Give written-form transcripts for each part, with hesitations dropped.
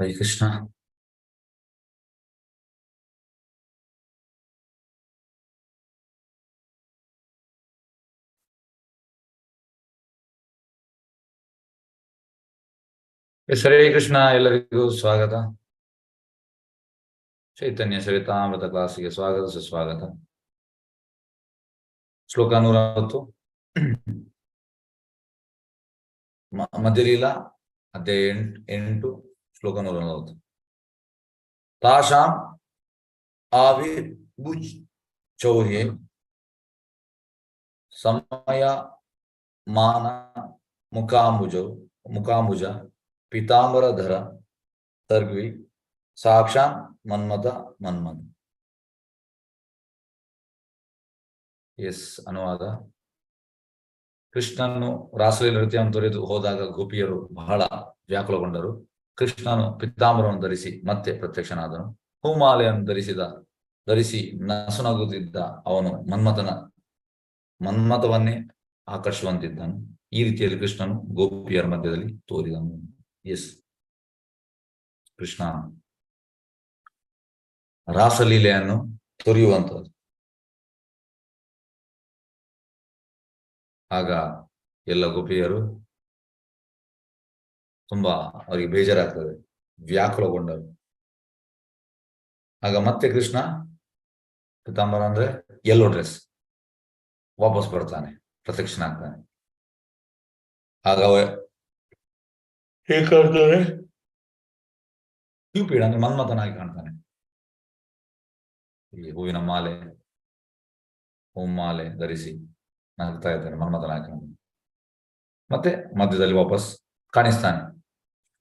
ಹರೇ ಕೃಷ್ಣ. ಹರೇ ಕೃಷ್ಣ. ಎಲ್ಲರಿಗೂ ಸ್ವಾಗತ. ಚೈತನ್ಯ ಸರಿತಾಮೃತ ಕ್ಲಾಸಿಗೆ ಸ್ವಾಗತ, ಸುಸ್ವಾಗತ. ಶ್ಲೋಕ 110, ಮಧ್ಯಲೀಲಾ ಅಧ್ಯಾಯ 8, ಶ್ಲೋಕ 140. ತಾಶಾಂ ಆವಿರ್ಭುಜ್ ಚೌರ್ಯೆ ಸಮಯ ಮಾನ ಮುಖಾಂಬುಜ ಪೀತಾಂಬರಧರ ಸರ್ಗ್ವಿ ಸಾಕ್ಷಾಂ ಮನ್ಮಥ. ಎಸ್ ಅನುವಾದ. ಕೃಷ್ಣನು ರಾಸಲೀಲೆ ನೃತ್ಯವನ್ನು ತೊರೆದು ಹೋದಾಗ ಗೋಪಿಯರು ಬಹಳ ವ್ಯಾಕುಲಗೊಂಡರು. ಕೃಷ್ಣನು ಪಿತಾಂಬರವನ್ನು ಧರಿಸಿ ಮತ್ತೆ ಪ್ರತ್ಯಕ್ಷನಾದನು. ಹೂಮಾಲೆಯನ್ನು ಧರಿಸಿ ನಸುನಗುತ್ತಿದ್ದ ಅವನು ಮನ್ಮಥವನ್ನೇ ಆಕರ್ಷಿಸುವಂತಿದ್ದನು. ಈ ರೀತಿಯಲ್ಲಿ ಕೃಷ್ಣನು ಗೋಪಿಯರ ಮಧ್ಯದಲ್ಲಿ ತೋರಿದನು. ಎಸ್, ಕೃಷ್ಣ ರಾಸಲೀಲೆಯನ್ನು ತೊರೆಯುವಂಥದ್ದು. ಆಗ ಎಲ್ಲ ಗೋಪಿಯರು ತುಂಬಾ ಅವರಿಗೆ ಬೇಜಾರಾಗ್ತದೆ, ವ್ಯಾಕುಲಗೊಂಡರು. ಆಗ ಮತ್ತೆ ಕೃಷ್ಣ ಪಿತಾಂಬರ ಅಂದ್ರೆ ಯೆಲ್ಲೋ ಡ್ರೆಸ್ ವಾಪಸ್ ಬರ್ತಾನೆ, ಪ್ರತ್ಯಕ್ಷನಾಗ್ತಾನೆ. ಆಗ ಹೇಗಾಗ್ತಾನೆ, ಕ್ಯೂಪಿಡ್ ಅಂದ್ರೆ ಮನ್ಮಥನಾಗಿ ಕಾಣ್ತಾನೆ. ಈ ಹೂವಿನ ಮಾಲೆ ಧರಿಸಿ ನಗ್ತಾ ಇದ್ದಾನೆ, ಮನ್ಮಥನಾಗಿ. ಮತ್ತೆ ಮಧ್ಯದಲ್ಲಿ ವಾಪಸ್ ಕಾಣಿಸ್ತಾನೆ.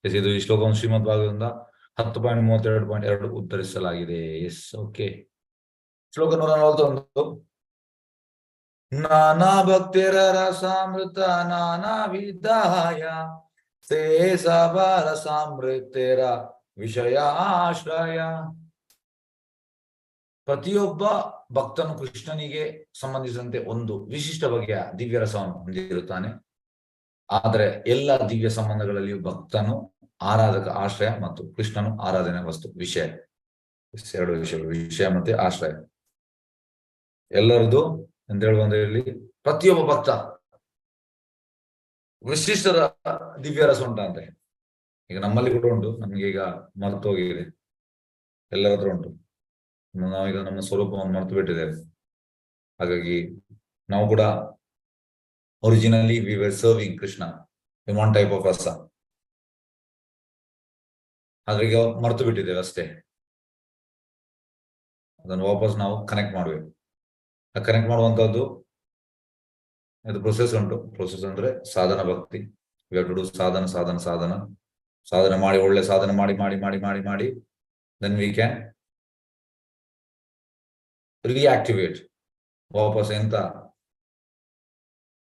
ಇದು ಈ ಶ್ಲೋಕವನ್ನು ಶ್ರೀಮದ್ ಭಾಗವತದಿಂದ 10.32.2 ಉತ್ತರಿಸಲಾಗಿದೆ. S, okay. ಶ್ಲೋಕ 141. ನಾನಾ ಭಕ್ತಿರ ರಸಾಮೃತ ನಾನಾ ವಿಧಾಯ ಸೇ ಸಬರ ಸಾಮೃತರ ವಿಷಯ ಆಶ್ರಯ. ಪ್ರತಿಯೊಬ್ಬ ಭಕ್ತನು ಕೃಷ್ಣನಿಗೆ ಸಂಬಂಧಿಸಿದಂತೆ ಒಂದು ವಿಶಿಷ್ಟ ಬಗೆಯ ದಿವ್ಯ ರಸವನ್ನು ಹೊಂದಿರುತ್ತಾನೆ. ಆದರೆ ಎಲ್ಲ ದಿವ್ಯ ಸಂಬಂಧಗಳಲ್ಲಿಯೂ ಭಕ್ತನು ಆರಾಧಕ ಆಶ್ರಯ ಮತ್ತು ಕೃಷ್ಣನು ಆರಾಧನೆ ವಸ್ತು, ವಿಷಯ. ಎರಡು ವಿಷಯಗಳು, ವಿಷಯ ಮತ್ತೆ ಆಶ್ರಯ. ಎಲ್ಲರದು ಅಂತ ಹೇಳುವಂದ್ರಲ್ಲಿ ಪ್ರತಿಯೊಬ್ಬ ಭಕ್ತ ವಿಶಿಷ್ಟದ ದಿವ್ಯ ರಸ ಉಂಟಂತೆ. ಈಗ ನಮ್ಮಲ್ಲಿ ಕೂಡ ಉಂಟು, ನಮ್ಗೆ ಈಗ ಮರೆತು ಹೋಗಿದೆ. ಎಲ್ಲರ ಹತ್ರ ಉಂಟು. ನಾವೀಗ ನಮ್ಮ ಸ್ವರೂಪವನ್ನು ಮರೆತು ಬಿಟ್ಟಿದ್ದೇವೆ. ಹಾಗಾಗಿ ನಾವು ಕೂಡ originally we were serving Krishna in one type of ರಸ. ಹಾಗಾಗಿ ಮರೆತು ಬಿಟ್ಟಿದ್ದೇವೆ ಅಷ್ಟೇ. ಅದನ್ನು ವಾಪಸ್ ನಾವು ಕನೆಕ್ಟ್ ಮಾಡ್ಬೇಕು. ಆ ಕನೆಕ್ಟ್ ಮಾಡುವಂತದ್ದು ಇದು ಪ್ರೊಸೆಸ್ ಉಂಟು. ಪ್ರೊಸೆಸ್ ಅಂದ್ರೆ ಸಾಧನ ಭಕ್ತಿ. ಸಾಧನೆ ಮಾಡಿ, ಒಳ್ಳೆ ಸಾಧನೆ ಮಾಡಿ ದೆನ್ ವಿ ಕ್ಯಾನ್ ರಿಯಾಕ್ಟಿವೇಟ್. ವಾಪಸ್ ಎಂತ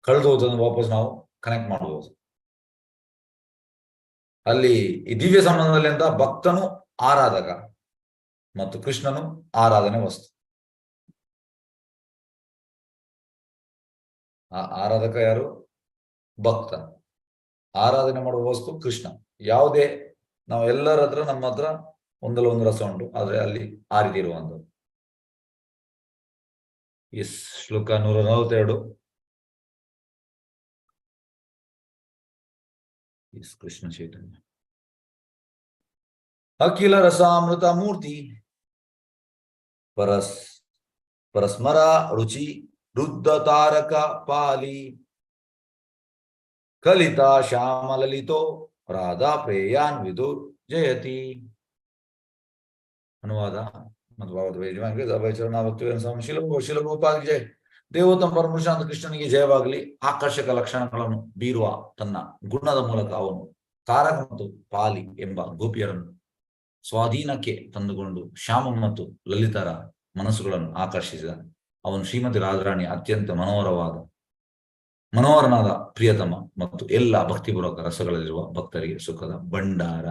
ಕಳೆದು ಹೋದನ್ನು ವಾಪಸ್ ನಾವು ಕನೆಕ್ಟ್ ಮಾಡಬಹುದು. ಅಲ್ಲಿ ಈ ದಿವ್ಯ ಸಂಬಂಧದಲ್ಲಿ ಅಂತ ಭಕ್ತನು ಆರಾಧಕ ಮತ್ತು ಕೃಷ್ಣನು ಆರಾಧನೆ ವಸ್ತು. ಆ ಆರಾಧಕ ಯಾರು? ಭಕ್ತ. ಆರಾಧನೆ ಮಾಡುವ ವಸ್ತು ಕೃಷ್ಣ. ಯಾವುದೇ ನಾವು ಎಲ್ಲರ ಹತ್ರ, ನಮ್ಮ ಹತ್ರ ಒಂದಲ್ಲ ಒಂದು ರಸ ಉಂಟು, ಆದ್ರೆ ಅಲ್ಲಿ ಆ ರೀತಿ ಇರುವಂಥದ್ದು. ಎಸ್, ಶ್ಲೋಕ 142. ಎಸ್, ಕೃಷ್ಣ ಚೈತನ್ಯ. ಅಖಿಲ ರಸಾಮೃತ ಮೂರ್ತಿ ಪರಸ್ಮರ ರುಚಿ ರುದ್ಧ ತಾರಕ ಪಾಲಿ ಕಲಿತ ಶ್ಯಾಮಲಲಿತೋ ರಾಧಾ ಪ್ರೇಯಾನ್ ವಿದುರ್ ಜಯತಿ. ಅನುವಾದ ಶಿಲರೂಪಾಗಿ ಜಯ. ದೇವೋತ್ತಮ ಪರಮಶಾಂತ ಕೃಷ್ಣನಿಗೆ ಜಯವಾಗಲಿ. ಆಕರ್ಷಕ ಲಕ್ಷಣಗಳನ್ನು ಬೀರುವ ತನ್ನ ಗುಣದ ಮೂಲಕ ಅವನು ತಾರಕ ಮತ್ತು ಪಾಲಿ ಎಂಬ ಗೋಪಿಯರನ್ನು ಸ್ವಾಧೀನಕ್ಕೆ ತಂದುಕೊಂಡು ಶ್ಯಾಮ ಮತ್ತು ಲಲಿತರ ಮನಸ್ಸುಗಳನ್ನು ಆಕರ್ಷಿಸಿದ. ಅವನು ಶ್ರೀಮತಿ ರಾಧಾರಾಣಿಯ ಅತ್ಯಂತ ಮನೋಹರನಾದ ಪ್ರಿಯತಮ ಮತ್ತು ಎಲ್ಲ ಭಕ್ತಿಪೂರ್ವಕ ರಸಗಳಲ್ಲಿರುವ ಭಕ್ತರಿಗೆ ಸುಖದ ಭಂಡಾರ.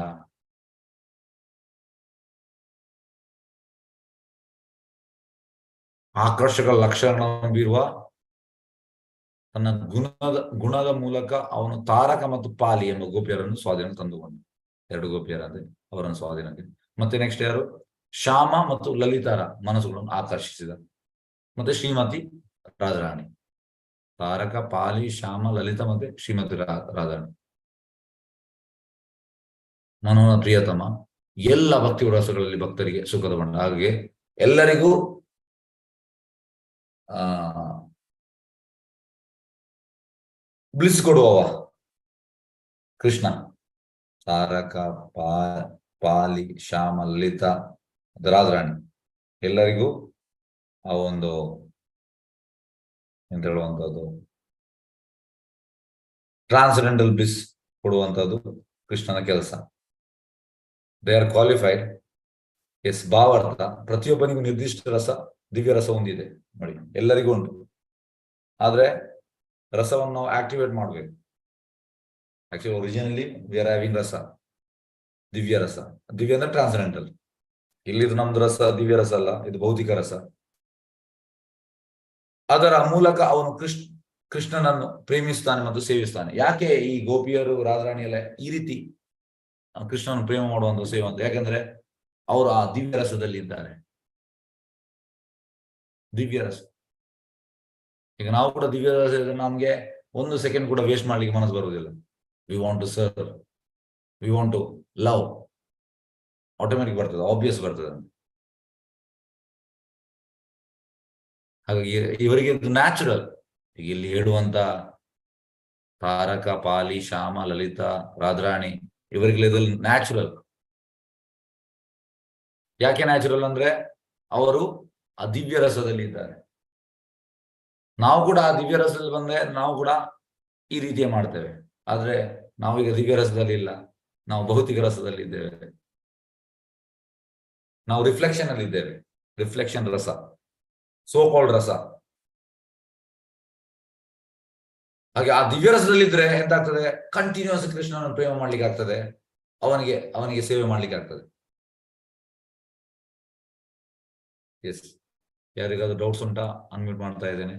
ಆಕರ್ಷಕ ಲಕ್ಷಣಗಳನ್ನು ಬೀರುವ ತನ್ನ ಗುಣದ ಮೂಲಕ ಅವನು ತಾರಕ ಮತ್ತು ಪಾಲಿ ಎಂಬ ಗೋಪಿಯರನ್ನು ಸ್ವಾಧೀನ ತಂದುಕೊಂಡ. 2 ಗೋಪಿಯರಾದ್ರೆ ಅವರನ್ನು ಸ್ವಾಧೀನಕ್ಕೆ. ಮತ್ತೆ ನೆಕ್ಸ್ಟ್ ಯಾರು? ಶ್ಯಾಮ ಮತ್ತು ಲಲಿತಾರ ಮನಸ್ಸುಗಳನ್ನು ಆಕರ್ಷಿಸಿದ. ಮತ್ತೆ ಶ್ರೀಮತಿ ರಾಧಾರಾಣಿ. ತಾರಕ, ಪಾಲಿ, ಶ್ಯಾಮ, ಲಲಿತ ಮತ್ತೆ ಶ್ರೀಮತಿ ರಾಧಾರಾಣಿ. ಮನೋಹರ ಪ್ರಿಯತಮ. ಎಲ್ಲ ಭಕ್ತಿ ರಸಗಳಲ್ಲಿ ಭಕ್ತರಿಗೆ ಸುಖದ ಬಂಡ. ಹಾಗೆ ಎಲ್ಲರಿಗೂ ಬ್ಲಿಸ್ ಕೊಡುವವ ಕೃಷ್ಣ. ತಾರಕ, ಪಾಲಿ, ಶ್ಯಾಮ, ಲಲಿತ, ರಾಧಾರಾಣಿ ಎಲ್ಲರಿಗೂ ಆ ಒಂದು ಎಂತ ಹೇಳುವಂತದ್ದು ಟ್ರಾನ್ಸೆಂಡೆಂಟಲ್ ಬ್ಲಿಸ್ ಕೊಡುವಂತದ್ದು ಕೃಷ್ಣನ ಕೆಲಸ. They are qualified. ಎಸ್, ಭಾವಾರ್ಥ. ಪ್ರತಿಯೊಬ್ಬನಿಗೂ ನಿರ್ದಿಷ್ಟ ರಸ, ದಿವ್ಯ ರಸ ಹೊಂದಿದೆ ನೋಡಿ, ಎಲ್ಲರಿಗೂ ಉಂಟು. ಆದ್ರೆ ರಸವನ್ನು ನಾವು ಆಕ್ಟಿವೇಟ್ ಮಾಡ್ಬೇಕು. Actually originally we are having ರಸ, ದಿವ್ಯ ರಸ. ದಿವ್ಯ ಅಂದ್ರೆ ಟ್ರಾನ್ಸೆಂಡೆಂಟಲ್. ಇಲ್ಲಿದು ನಮ್ದು ರಸ ದಿವ್ಯ ರಸ ಅಲ್ಲ, ಇದು ಭೌತಿಕ ರಸ. ಅದರ ಮೂಲಕ ಅವನು ಕೃಷ್ಣನನ್ನು ಪ್ರೇಮಿಸ್ತಾನೆ ಮತ್ತು ಸೇವಿಸ್ತಾನೆ. ಯಾಕೆ ಈ ಗೋಪಿಯರು, ರಾಧಾರಾಣಿ ಎಲ್ಲ ಈ ರೀತಿ ಕೃಷ್ಣನ ಪ್ರೇಮ ಮಾಡುವಂತ ಸೇವೆ ಅಂತ? ಯಾಕಂದ್ರೆ ಅವರು ಆ ದಿವ್ಯ ರಸದಲ್ಲಿ ಇದ್ದಾರೆ. ದಿವ್ಯ ರಸ. ಈಗ ನಾವು ಕೂಡ ದಿವ್ಯ ರಸ ಇದ್ರೆ ನಮ್ಗೆ 1 ಸೆಕೆಂಡ್ ಕೂಡ ವೇಸ್ಟ್ ಮಾಡ್ಲಿಕ್ಕೆ ಮನಸ್ಸು ಬರುವುದಿಲ್ಲ. We want to serve, we want to love, automatic ಬರ್ತದೆ, ಆಬ್ವಿಯಸ್ ಬರ್ತದೆ. ಹಾಗಾಗಿ ಇವರಿಗೆ ಇದು ನ್ಯಾಚುರಲ್. ಈಗ ಇಲ್ಲಿ ಹೇಳುವಂತ ತಾರಕ, ಪಾಲಿ, ಶ್ಯಾಮ, ಲಲಿತ, ರಾಧಾರಾಣಿ ಇವರಿಗೆ ಇದರಲ್ಲಿ ನ್ಯಾಚುರಲ್. ಯಾಕೆ ನ್ಯಾಚುರಲ್ ಅಂದ್ರೆ ಅವರು ಆ ದಿವ್ಯ ರಸದಲ್ಲಿ ಇದ್ದಾರೆ. ನಾವು ಕೂಡ ಆ ದಿವ್ಯ ರಸದಲ್ಲಿ ಬಂದ್ರೆ ನಾವು ಕೂಡ ಈ ರೀತಿಯ ಮಾಡ್ತೇವೆ. ಆದ್ರೆ ನಾವೀಗ ದಿವ್ಯ ರಸದಲ್ಲಿ ಇಲ್ಲ, ನಾವು ಭೌತಿಕ ರಸದಲ್ಲಿ ಇದ್ದೇವೆ. ನಾವು ರಿಫ್ಲೆಕ್ಷನ್ ಅಲ್ಲಿ ಇದ್ದೇವೆ. ರಿಫ್ಲೆಕ್ಷನ್ ರಸ, ಸೋ ಕಾಲ್ಡ್ ರಸ. ಹಾಗೆ ಆ ದಿವ್ಯ ರಸದಲ್ಲಿ ಇದ್ರೆ ಎಂತಾಗ್ತದೆ? ಕಂಟಿನ್ಯೂಸ್ ಕೃಷ್ಣನ ಪ್ರೇಮ ಮಾಡ್ಲಿಕ್ಕೆ ಆಗ್ತದೆ, ಅವನಿಗೆ ಸೇವೆ ಮಾಡ್ಲಿಕ್ಕೆ ಆಗ್ತದೆ. ಎಸ್, ಯಾರಿಗಾದ್ರೂ ಡೌಟ್ಸ್ ಉಂಟಾ? ಅನ್ಮ್ಯೂಟ್ ಮಾಡ್ತಾ ಇದ್ದೇನೆ.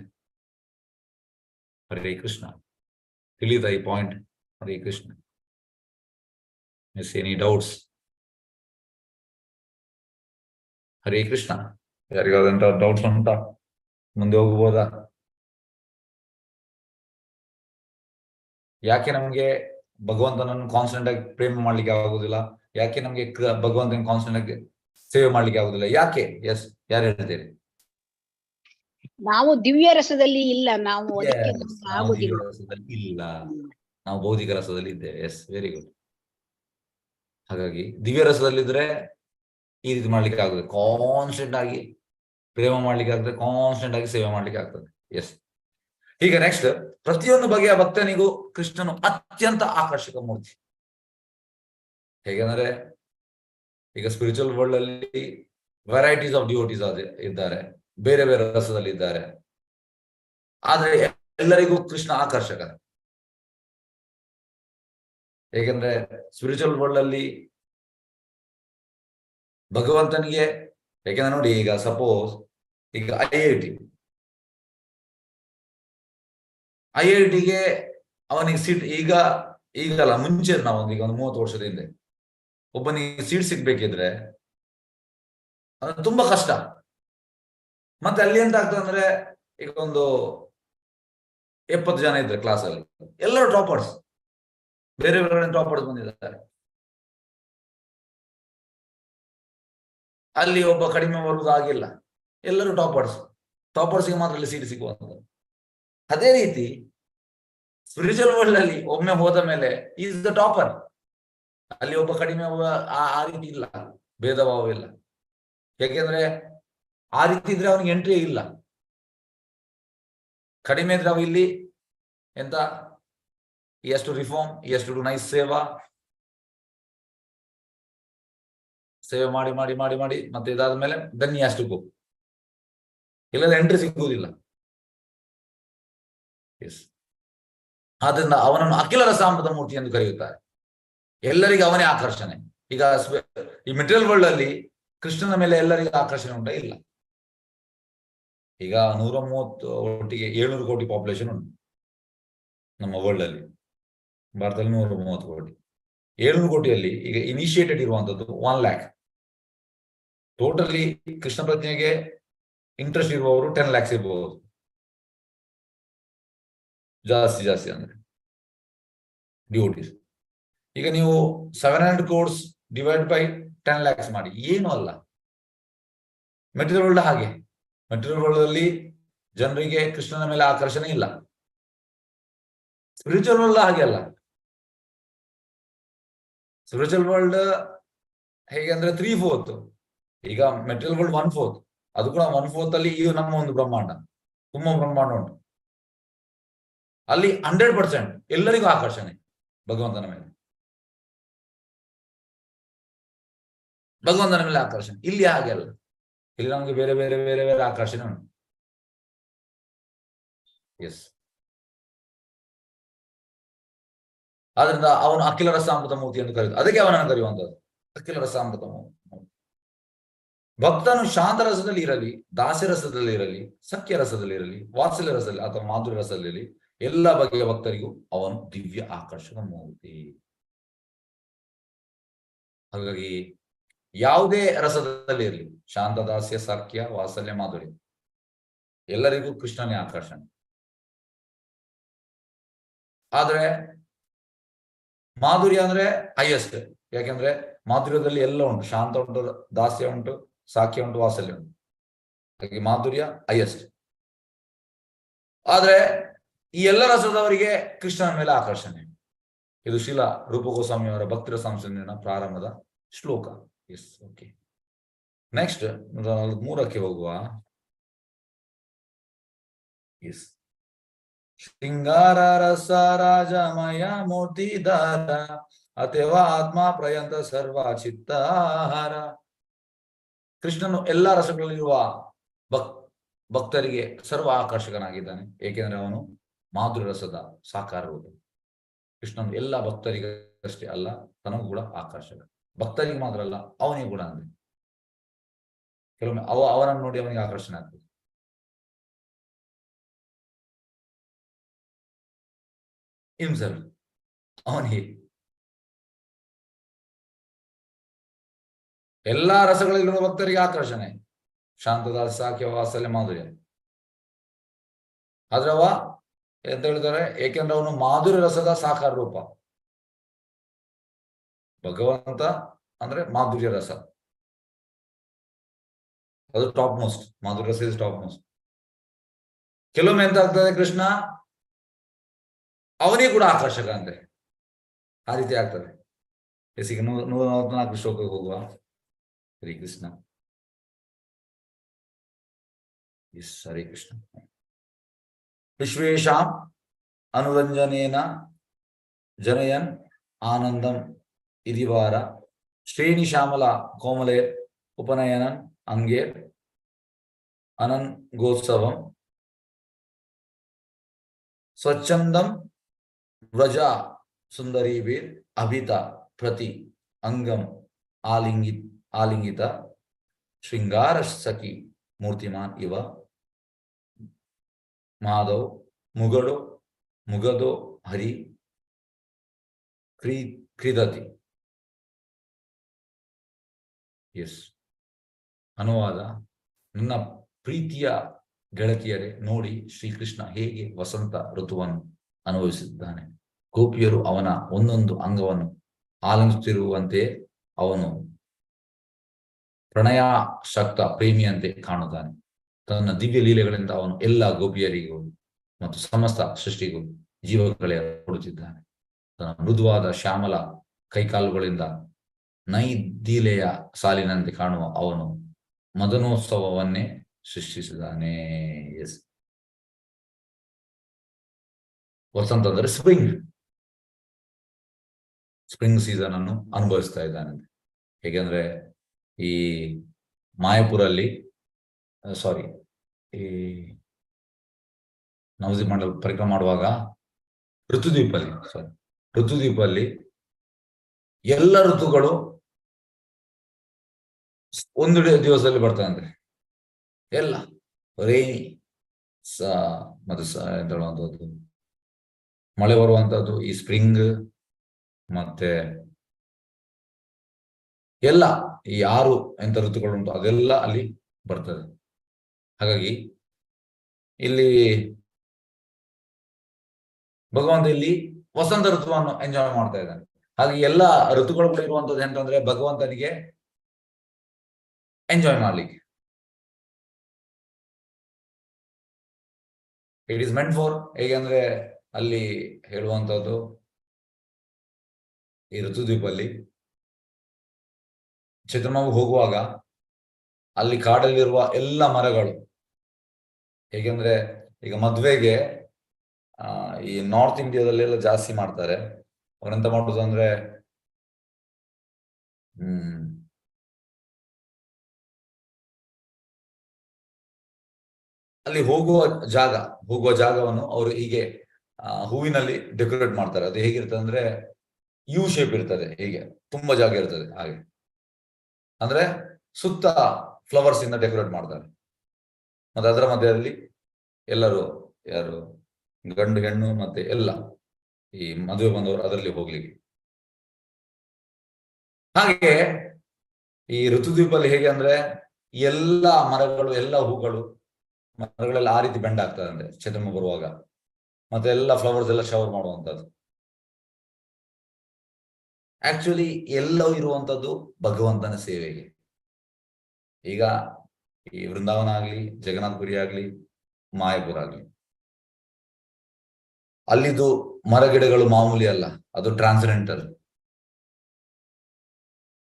ಹರೇ ಕೃಷ್ಣ. ತಿಳಿತಾ ಈ point? Hare Krishna. Yes, any doubts? Hare Krishna. ಯಾರಿಗಾದಂತ ಡೌಟ್ಸ್ ಉಂಟಾ? ಮುಂದೆ ಹೋಗ್ಬೋದಾ? ಯಾಕೆ ನಮ್ಗೆ ಭಗವಂತನನ್ನು ಕಾನ್ಸ್ಟೆಂಟ್ ಆಗಿ ಪ್ರೇಮ ಮಾಡ್ಲಿಕ್ಕೆ ಆಗುದಿಲ್ಲ? ಯಾಕೆ ನಮ್ಗೆ ಭಗವಂತನ ಕಾನ್ಸ್ಟೆಂಟ್ ಆಗಿ ಸೇವೆ ಮಾಡ್ಲಿಕ್ಕೆ ಆಗುದಿಲ್ಲ? ಯಾಕೆ? ಎಸ್, ಯಾರು ಹೇಳ್ತೀರಿ? ನಾವು ದಿವ್ಯ ರಸದಲ್ಲಿ ಇಲ್ಲ. ನಾವು ದಿವ್ಯ ರಸದಲ್ಲಿ ಇಲ್ಲ, ನಾವು ಭೌತಿಕ ರಸದಲ್ಲಿ ಇದ್ದೇವೆ. Yes, very good. ಹಾಗಾಗಿ ದಿವ್ಯ ರಸದಲ್ಲಿದ್ರೆ ಈ ರೀತಿ ಮಾಡ್ಲಿಕ್ಕೆ ಆಗ್ತದೆ. ಕಾನ್ಸ್ಟೆಂಟ್ ಆಗಿ ಪ್ರೇಮ ಮಾಡ್ಲಿಕ್ಕೆ ಆಗ್ತದೆ, ಕಾನ್ಸ್ಟೆಂಟ್ ಆಗಿ ಸೇವೆ ಮಾಡ್ಲಿಕ್ಕೆ ಆಗ್ತದೆ. ಎಸ್. ಈಗ ನೆಕ್ಸ್ಟ್, ಪ್ರತಿಯೊಂದು ಬಗೆಯ ಭಕ್ತನಿಗೂ ಕೃಷ್ಣನು ಅತ್ಯಂತ ಆಕರ್ಷಕ ಮೂರ್ತಿ. ಹೇಗೆಂದ್ರೆ ಈಗ ಸ್ಪಿರಿಚುವಲ್ ವರ್ಲ್ಡ್ ಅಲ್ಲಿ ವೆರೈಟೀಸ್ ಆಫ್ ಡಿವೋಟೀಸ್ ಇದ್ದಾರೆ, ಬೇರೆ ಬೇರೆ ರಸದಲ್ಲಿ ಇದ್ದಾರೆ. ಆದ್ರೆ ಎಲ್ಲರಿಗೂ ಕೃಷ್ಣ ಆಕರ್ಷಕ. ಹೇಗೆಂದ್ರೆ ಸ್ಪಿರಿಚುವಲ್ ವರ್ಲ್ಡ್ ಅಲ್ಲಿ ಭಗವಂತನಿಗೆ, ಯಾಕೆಂದ್ರೆ ನೋಡಿ, ಈಗ ಸಪೋಸ್ ಈಗ IITಗೆ ಅವನಿಗೆ ಸೀಟ್ ಈಗಲ್ಲ, ಮುಂಚೆ ನಾವು ಈಗ ಒಂದು 30 ವರ್ಷದ ಹಿಂದೆ ಒಬ್ಬನಿಗೆ ಸೀಟ್ ಸಿಗ್ಬೇಕಿದ್ರೆ ತುಂಬಾ ಕಷ್ಟ. ಮತ್ತೆ ಅಲ್ಲಿ ಎಂತ ಆಗ್ತದೆ ಅಂದ್ರೆ, ಈಗ ಒಂದು 70 ಜನ ಇದ್ರೆ ಕ್ಲಾಸಲ್ಲಿ, ಎಲ್ಲರೂ ಟಾಪರ್ಸ್, ಬೇರೆ ಬೇರೆ ಟಾಪರ್ಸ್ ಬಂದಿದ್ದಾರೆ. ಅಲ್ಲಿ ಒಬ್ಬ ಕಡಿಮೆ ಬರುವುದು ಆಗಿಲ್ಲ, ಎಲ್ಲರೂ ಟಾಪರ್ಸ್ಗೆ ಮಾತ್ರ ಅಲ್ಲಿ ಸೀಟ್ ಸಿಗುವಂತ. ಅದೇ ರೀತಿ ಸ್ಪಿರಿಚುವಲ್ ವರ್ಲ್ಡ್ ಅಲ್ಲಿ ಒಮ್ಮೆ ಹೋದ ಮೇಲೆ ಈಸ್ ದ ಟಾಪರ್. ಅಲ್ಲಿ ಒಬ್ಬ ಕಡಿಮೆ ಆ ರೀತಿ ಇಲ್ಲ, ಭೇದ ಭಾವ ಇಲ್ಲ. ಯಾಕೆಂದ್ರೆ ಆ ರೀತಿ ಇದ್ರೆ ಅವನಿಗೆ ಎಂಟ್ರಿ ಇಲ್ಲ. ಕಡಿಮೆ ಇದ್ರೆ ಅವ ಇಲ್ಲಿ ಎಂತ, ಎಷ್ಟು ರಿಫಾರ್ಮ್, ಎಷ್ಟು ನೈಸ್ ಸೇವೆ ಮಾಡಿ ಮಾಡಿ ಮಾಡಿ ಮಾಡಿ ಮತ್ತೆ ಇದಾದ ಮೇಲೆ ದನ್ನಿ ಅಷ್ಟಕ್ಕೂ ಇಲ್ಲದ ಎಂಟ್ರಿ ಸಿಗುವುದಿಲ್ಲ. ಎಸ್, ಆದ್ರಿಂದ ಅವನನ್ನು ಅಖಿಲ ರಸಾಮೃತ ಮೂರ್ತಿ ಎಂದು ಕರೆಯುತ್ತಾರೆ. ಎಲ್ಲರಿಗೂ ಅವನೇ ಆಕರ್ಷಣೆ. ಈಗ ಈ ಮೆಟೀರಿಯಲ್ ವರ್ಲ್ಡ್ ಅಲ್ಲಿ ಕೃಷ್ಣನ ಮೇಲೆ ಎಲ್ಲರಿಗೂ ಆಕರ್ಷಣೆ ಉಂಟಾ? ಇಲ್ಲ. ಈಗ 130 ಒಟ್ಟಿಗೆ 700 ಕೋಟಿ ಪಾಪ್ಯುಲೇಷನ್ ಉಂಟು ನಮ್ಮ ವರ್ಲ್ಡ್ ಅಲ್ಲಿ. ಭಾರತದಲ್ಲಿ 130 ಕೋಟಿ. 700 ಕೋಟಿಯಲ್ಲಿ ಈಗ ಇನಿಷಿಯೇಟೆಡ್ ಇರುವಂತದ್ದು 1 lakh. ಟೋಟಲಿ ಕೃಷ್ಣ ಪ್ರಜ್ಞೆಗೆ ಇಂಟ್ರೆಸ್ಟ್ ಇರುವವರು 10 lakhs ಇರಬಹುದು, ಜಾಸ್ತಿ ಅಂದ್ರೆ ಡಿವೋಟೀಸ್. ಈಗ ನೀವು 700 crores ಡಿವೈಡ್ ಬೈ 10 lakhs ಮಾಡಿ, ಏನು ಅಲ್ಲ. ಮೆಟೀರಿಯಲ್ ವರ್ಲ್ಡ್ ಹಾಗೆ, ಮೆಟೀರಿಯಲ್ ವರ್ಲ್ಡ್ ಅಲ್ಲಿ ಜನರಿಗೆ ಕೃಷ್ಣನ ಮೇಲೆ ಆಕರ್ಷಣೆ ಇಲ್ಲ. ಸ್ಪಿರಿಚುವಲ್ ವರ್ಲ್ಡ್ ಹಾಗೆ ಅಲ್ಲ. ಸ್ಪಿರಿಚುವಲ್ ವರ್ಲ್ಡ್ ಹೇಗೆ ಅಂದ್ರೆ 3/4. ಈಗ ಮೆಟೀರಿಯಲ್ ವರ್ಲ್ಡ್ 1/4, ಅದು ಕೂಡ 1/4 ಅಲ್ಲಿ ಇದು ನಮ್ಮ ಒಂದು ಬ್ರಹ್ಮಾಂಡ, ತುಂಬಾ ಬ್ರಹ್ಮಾಂಡ ಉಂಟು. ಅಲ್ಲಿ 100% ಎಲ್ಲರಿಗೂ ಆಕರ್ಷಣೆ ಭಗವಂತನ ಮೇಲೆ, ಭಗವಂತನ ಮೇಲೆ ಆಕರ್ಷಣೆ. ಇಲ್ಲಿ ಹಾಗೆ ಅಲ್ಲ, ಇಲ್ಲಿ ನಮ್ಗೆ ಬೇರೆ ಬೇರೆ ಬೇರೆ ಬೇರೆ ಆಕರ್ಷಣೆ ಉಂಟು. ಎಸ್, ಆದ್ರಿಂದ ಅವನು ಅಖಿಲ ರಸಾಮೃತ ಮೂರ್ತಿ ಎಂದು ಕರೆಯುವುದು, ಅದಕ್ಕೆ ಅವನನ್ನು ಕರೆಯುವಂಥದ್ದು ಅಖಿಲ ರಸಾಮೃತ ಮೂರ್ತಿ. ಭಕ್ತನು ಶಾಂತ ರಸದಲ್ಲಿ ಇರಲಿ, ದಾಸ್ಯ ರಸದಲ್ಲಿ ಇರಲಿ, ಸಖ್ಯ ರಸದಲ್ಲಿ ಇರಲಿ, ವಾತ್ಸಲ್ಯ ರಸದಲ್ಲಿ ಅಥವಾ ಮಾಧುರ್ಯ ರಸದಲ್ಲಿ ಎಲ್ಲ ಬಗೆಯ ಭಕ್ತರಿಗೂ ಅವನು ದಿವ್ಯ ಆಕರ್ಷಕ ಮೂರ್ತಿ. ಹಾಗಾಗಿ ಯಾವುದೇ ರಸದಲ್ಲಿ ಇರಲಿ, ಶಾಂತ, ದಾಸ್ಯ, ಸಖ್ಯ, ವಾತ್ಸಲ್ಯ, ಮಾಧುರ್ಯ, ಎಲ್ಲರಿಗೂ ಕೃಷ್ಣನೇ ಆಕರ್ಷಣೆ. ಆದ್ರೆ ಮಾಧುರ್ಯ ಅಂದ್ರೆ ಹೈಯೆಸ್ಟ್, ಯಾಕೆಂದ್ರೆ ಮಾಧುರ್ಯದಲ್ಲಿ ಎಲ್ಲ ಉಂಟು, ಶಾಂತ ಉಂಟು, ದಾಸ್ಯ ಉಂಟು, ಸಾಕ್ಯ ಉಂಟು, ವಾತ್ಸಲ್ಯ ಉಂಟು. ಹಾಗೆ ಮಾಧುರ್ಯ ಹೈಯೆಸ್ಟ್. ಆದ್ರೆ ಈ ಎಲ್ಲ ರಸದವರಿಗೆ ಕೃಷ್ಣನ ಮೇಲೆ ಆಕರ್ಷಣೆ. ಇದು ಶಿಲಾ ರೂಪ ಗೋಸ್ವಾಮಿ ಅವರ ಭಕ್ತಿರ ಸಂಸಂದಿನ ಪ್ರಾರಂಭದ ಶ್ಲೋಕ. S, okay. ನೆಕ್ಸ್ಟ್ 143ಕ್ಕೆ ಹೋಗುವ. ಎಸ್, ಶೃಂಗಾರ ರಸ ರಾಜಮಯ ಮೂರ್ತಿದಾರ ಅಥವ ಆತ್ಮ ಪ್ರಯಂತ ಸರ್ವ ಚಿತ್ತಾಹಾರ. ಕೃಷ್ಣನು ಎಲ್ಲಾ ರಸಗಳಲ್ಲಿರುವ ಭಕ್ತರಿಗೆ ಸರ್ವ ಆಕರ್ಷಕನಾಗಿದ್ದಾನೆ, ಏಕೆಂದ್ರೆ ಅವನು ಮಾಧುರ್ಯ ರಸದ ಸಾಕಾರ ರೂಪ. ಕೃಷ್ಣನು ಎಲ್ಲ ಭಕ್ತರಿಗಷ್ಟೇ ಅಲ್ಲ, ತನಗೂ ಕೂಡ ಆಕರ್ಷಕ. ಭಕ್ತರಿಗೆ ಮಾತ್ರ ಅಲ್ಲ, ಅವನಿಗೆ ಕೂಡ ಅಂದ್ರೆ ಕೆಲವೊಮ್ಮೆ ಅವನನ್ನು ನೋಡಿ ಅವನಿಗೆ ಆಕರ್ಷಣೆ ಆಗ್ತದೆ. ಹಿಮ್ಸೆಲ್ಫ್, ಅವನಿಗೆ ಎಲ್ಲಾ ರಸಗಳಲ್ಲಿರುವ ಭಕ್ತರಿಗೆ ಆಕರ್ಷಣೆ, ಶಾಂತದ, ಸಾಕ್ಯ, ವಾತ್ಸಲ್ಯ, ಮಾಧುರ್ಯ. ಆದ್ರೆ ಅವ ಎಂತ ಹೇಳಿದ್ದಾರೆ, ಏಕೆಂದ್ರೆ ಅವನು ಮಾಧುರ್ಯ ರಸದ ಸಾಕಾರ ರೂಪ. ಭಗವಂತ ಅಂದ್ರೆ ಮಾಧುರ್ಯ ರಸ, ಅದು ಟಾಪ್ ಮೋಸ್ಟ್. ಮಾಧುರ್ಯ ರಸ ಇಸ್ ಟಾಪ್ ಮೋಸ್ಟ್. ಕೆಲವೊಮ್ಮೆ ಎಂತ ಆಗ್ತದೆ, ಕೃಷ್ಣ ಅವನಿಗೆ ಕೂಡ ಆಕರ್ಷಕ ಅಂದ್ರೆ ಆ ರೀತಿ ಆಗ್ತದೆ. ಈಗ 144 ಶ್ಲೋಕಕ್ಕೆ ಹೋಗುವ. ಹರೇ ಕೃಷ್ಣ. ಎಸ್, ಹರೇ ಕೃಷ್ಣ. ವಿಶ್ವೇಶಾಂ ಅನುರಂಜನೇನ ಜನಯನ್ ಆನಂದಂ ಇದಿವಾರ ಶ್ರೇಣಿ ಶ್ಯಾಮಲ ಕೋಮಲೆ ಉಪನಯನನ್ ಅಂಗೇ ಅನಂಗೋತ್ಸವಂ ಸ್ವಚ್ಛಂದಂ ವ್ರಜ ಸುಂದರೀವೀರ್ ಅಭಿತ ಪ್ರತಿ ಅಂಗಂ ಆಲಿಂಗಿತ ಶೃಂಗಾರ ಸಖಿ ಮೂರ್ತಿಮಾನ್ ಇವ ಮಾಧವ್ ಮುಗದೋ ಹರಿ ಕ್ರೀದತಿ. ಎಸ್, ಅನುವಾದ. ನನ್ನ ಪ್ರೀತಿಯ ಗೆಳತಿಯರೇ, ನೋಡಿ ಶ್ರೀಕೃಷ್ಣ ಹೇಗೆ ವಸಂತ ಋತುವನ್ನು ಅನುಭವಿಸಿದ್ದಾನೆ. ಗೋಪಿಯರು ಅವನ ಒಂದೊಂದು ಅಂಗವನ್ನು ಆಲಂಗಿಸುತ್ತಿರುವಂತೆ ಅವನು ಪ್ರಣಯಾಸಕ್ತ ಪ್ರೇಮಿಯಂತೆ ಕಾಣುತ್ತಾನೆ. ತನ್ನ ದಿವ್ಯ ಲೀಲೆಗಳಿಂದ ಅವನು ಎಲ್ಲ ಗೋಪಿಯರಿಗೂ ಮತ್ತು ಸಮಸ್ತ ಸೃಷ್ಟಿಗೂ ಜೀವಗಳೇ ಕೊಡುತ್ತಿದ್ದಾನೆ. ತನ್ನ ಮೃದುವಾದ ಶ್ಯಾಮಲ ಕೈಕಾಲುಗಳಿಂದ ನೈದಿಲೆಯ ಸಾಲಿನಂತೆ ಕಾಣುವ ಅವನು ಮದನೋತ್ಸವವನ್ನೇ ಸೃಷ್ಟಿಸಿದ್ದಾನೆ. ಎಸ್, ವಸಂತ ಅಂದರೆ ಸ್ಪ್ರಿಂಗ್ ಸೀಸನ್ ಅನ್ನು ಅನುಭವಿಸ್ತಾ ಇದ್ದಾನೆ. ಹೇಗೆಂದ್ರೆ ಈ ಮಾಯಾಪುರಲ್ಲಿ ಈ ನವದೀಪ್ ಮಂಡಲ ಪರಿಕ್ರಮ ಮಾಡುವಾಗ ಋತುದ್ವೀಪಲ್ಲಿ ಎಲ್ಲ ಋತುಗಳು ಒಂದು ದಿವಸದಲ್ಲಿ ಬರ್ತಾವಂತೆ. ಎಲ್ಲ ರೈನಿ ಮತ್ತೆ ಎಂತ ಹೇಳುವಂಥದ್ದು, ಮಳೆ ಬರುವಂತದ್ದು ಈ ಸ್ಪ್ರಿಂಗ್, ಮತ್ತೆ ಎಲ್ಲ ಈ 6 ಎಂತ ಋತುಗಳುಂಟು ಅದೆಲ್ಲ ಅಲ್ಲಿ ಬರ್ತದೆ. ಹಾಗಾಗಿ ಇಲ್ಲಿ ಭಗವಂತ ಇಲ್ಲಿ ವಸಂತ ಋತುವನ್ನು ಎಂಜಾಯ್ ಮಾಡ್ತಾ ಇದ್ದಾನೆ. ಹಾಗೆ ಎಲ್ಲ ಋತುಗಳು ಕೂಡ ಇರುವಂತದ್ದು ಎಂತಂದ್ರೆ ಭಗವಂತನಿಗೆ ಎಂಜಾಯ್ ಮಾಡ್ಲಿಕ್ಕೆ. ಇಟ್ ಈಸ್ ಮೆಂಟ್ ಫಾರ್, ಹೇಗೆಂದ್ರೆ ಅಲ್ಲಿ ಹೇಳುವಂತದ್ದು ಈ ಋತುದ್ವೀಪಲ್ಲಿ ಚಂದ್ರಮಾವು ಹೋಗುವಾಗ ಅಲ್ಲಿ ಕಾಡಲ್ಲಿರುವ ಎಲ್ಲ ಮರಗಳು, ಹೇಗೆಂದ್ರೆ ಈಗ ಮದ್ವೆಗೆ ಈ ನಾರ್ತ್ ಇಂಡಿಯಾದಲ್ಲೆಲ್ಲ ಜಾಸ್ತಿ ಮಾಡ್ತಾರೆ. ಅವರೆಂತ ಮಾಡುದು ಅಂದ್ರೆ ಅಲ್ಲಿ ಹೋಗುವ ಜಾಗವನ್ನು ಅವರು ಹೀಗೆ ಹೂವಿನಲ್ಲಿ ಡೆಕೋರೇಟ್ ಮಾಡ್ತಾರೆ. ಅದು ಹೇಗಿರ್ತದೆ ಅಂದ್ರೆ ಯು ಶೇಪ್ ಇರ್ತದೆ, ಹೀಗೆ ತುಂಬಾ ಜಾಗ ಇರ್ತದೆ. ಹಾಗೆ ಅಂದ್ರೆ ಸುತ್ತ ಫ್ಲವರ್ಸ್ ಇಂದ ಡೆಕೋರೇಟ್ ಮಾಡ್ತಾರೆ. ಮತ್ತೆ ಅದರ ಮಧ್ಯದಲ್ಲಿ ಎಲ್ಲರೂ, ಯಾರು ಗಂಡು ಹೆಣ್ಣು ಮತ್ತೆ ಎಲ್ಲ ಈ ಮದುವೆ ಬಂದವರು ಅದರಲ್ಲಿ ಹೋಗ್ಲಿಕ್ಕೆ. ಹಾಗೆ ಈ ಋತುದ್ವೀಪಲ್ಲಿ ಹೇಗೆ ಅಂದ್ರೆ ಎಲ್ಲ ಮರಗಳು, ಎಲ್ಲ ಹೂಗಳು, ಮರಗಳೆಲ್ಲ ಆ ರೀತಿ ಬೆಂಡ್ ಆಗ್ತದೆ ಅಂದ್ರೆ ಚಂದ್ರಮ ಬರುವಾಗ. ಮತ್ತೆ ಎಲ್ಲ ಫ್ಲವರ್ಸ್ ಎಲ್ಲ ಶವರ್ ಮಾಡುವಂಥದ್ದು. ಆಕ್ಚುಲಿ ಎಲ್ಲವೂ ಇರುವಂತದ್ದು ಭಗವಂತನ ಸೇವೆಗೆ. ಈಗ ಈ ವೃಂದಾವನ ಆಗ್ಲಿ, ಜಗನ್ನಾಥಪುರಿ ಆಗ್ಲಿ, ಮಾಯಾಪುರ ಆಗ್ಲಿ, ಅಲ್ಲಿದು ಮರಗಿಡಗಳು ಮಾಮೂಲಿ ಅಲ್ಲ, ಅದು ಟ್ರಾನ್ಸ್ಜೆಂಡರ್.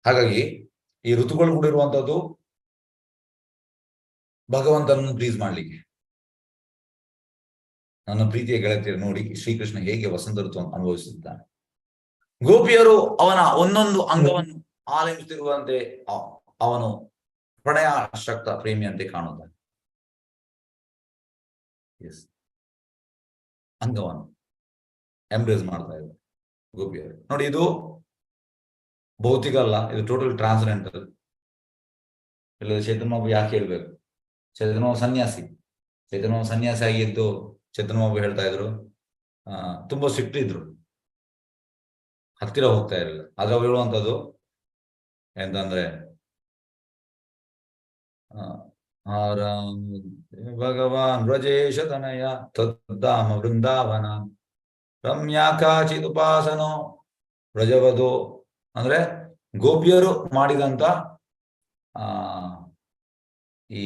ಹಾಗಾಗಿ ಈ ಋತುಗಳು ಕೂಡ ಇರುವಂತದ್ದು ಭಗವಂತನನ್ನು ಪ್ಲೀಸ್ ಮಾಡ್ಲಿಕ್ಕೆ. ನನ್ನ ಪ್ರೀತಿಯ ಗೆಳತಿಯರು ನೋಡಿ ಶ್ರೀಕೃಷ್ಣ ಹೇಗೆ ವಸಂತ ಋತುವನ್ನು ಅನುಭವಿಸುತ್ತಾನೆ. ಗೋಪಿಯರು ಅವನ ಒಂದೊಂದು ಅಂಗವನ್ನು ಆಲೈಸುತ್ತಿರುವಂತೆ ಅವನು ಪ್ರಣಯ ಶಕ್ತ ಪ್ರೇಮಿಯಂತೆ ಕಾಣುತ್ತಾನೆ. ಅಂಗವನ್ನು ಎಂಬ್ರೇಸ್ ಮಾಡ್ತಾ ಇದ್ದಾರೆ ಗೋಪಿಯರು. ನೋಡಿ, ಇದು ಭೌತಿಕ ಅಲ್ಲ, ಇದು ಟೋಟಲ್ ಟ್ರಾನ್ಸ್ಜೆಂಡರ್. ಇಲ್ಲ ಚೈತನ್ಯಬಾಬು ಯಾಕೆ ಹೇಳ್ಬೇಕು? ಚೈತನ್ಯಬಾಬು ಸನ್ಯಾಸಿ ಆಗಿದ್ದು ಚೈತನ್ಯಬಾಬು ಹೇಳ್ತಾ ಇದ್ರು, ತುಂಬಾ ಸ್ಟ್ರಿಕ್ಟ್ ಇದ್ರು, ಹತ್ತಿರ ಹೋಗ್ತಾ ಇರಲಿಲ್ಲ. ಆದ್ರೆ ಅವ್ರು ಹೇಳುವಂಥದ್ದು ಎಂತಂದ್ರೆ ಭಗವಾನ್ ವ್ರಜೇಶ ತನಯ ತದ್ದಾಮ ವೃಂದಾವನ ರಮ್ಯಾಕಾಚಿದುಪಾಸನೋ ವ್ರಜವಧೋ. ಅಂದ್ರೆ ಗೋಪಿಯರು ಮಾಡಿದಂತ ಈ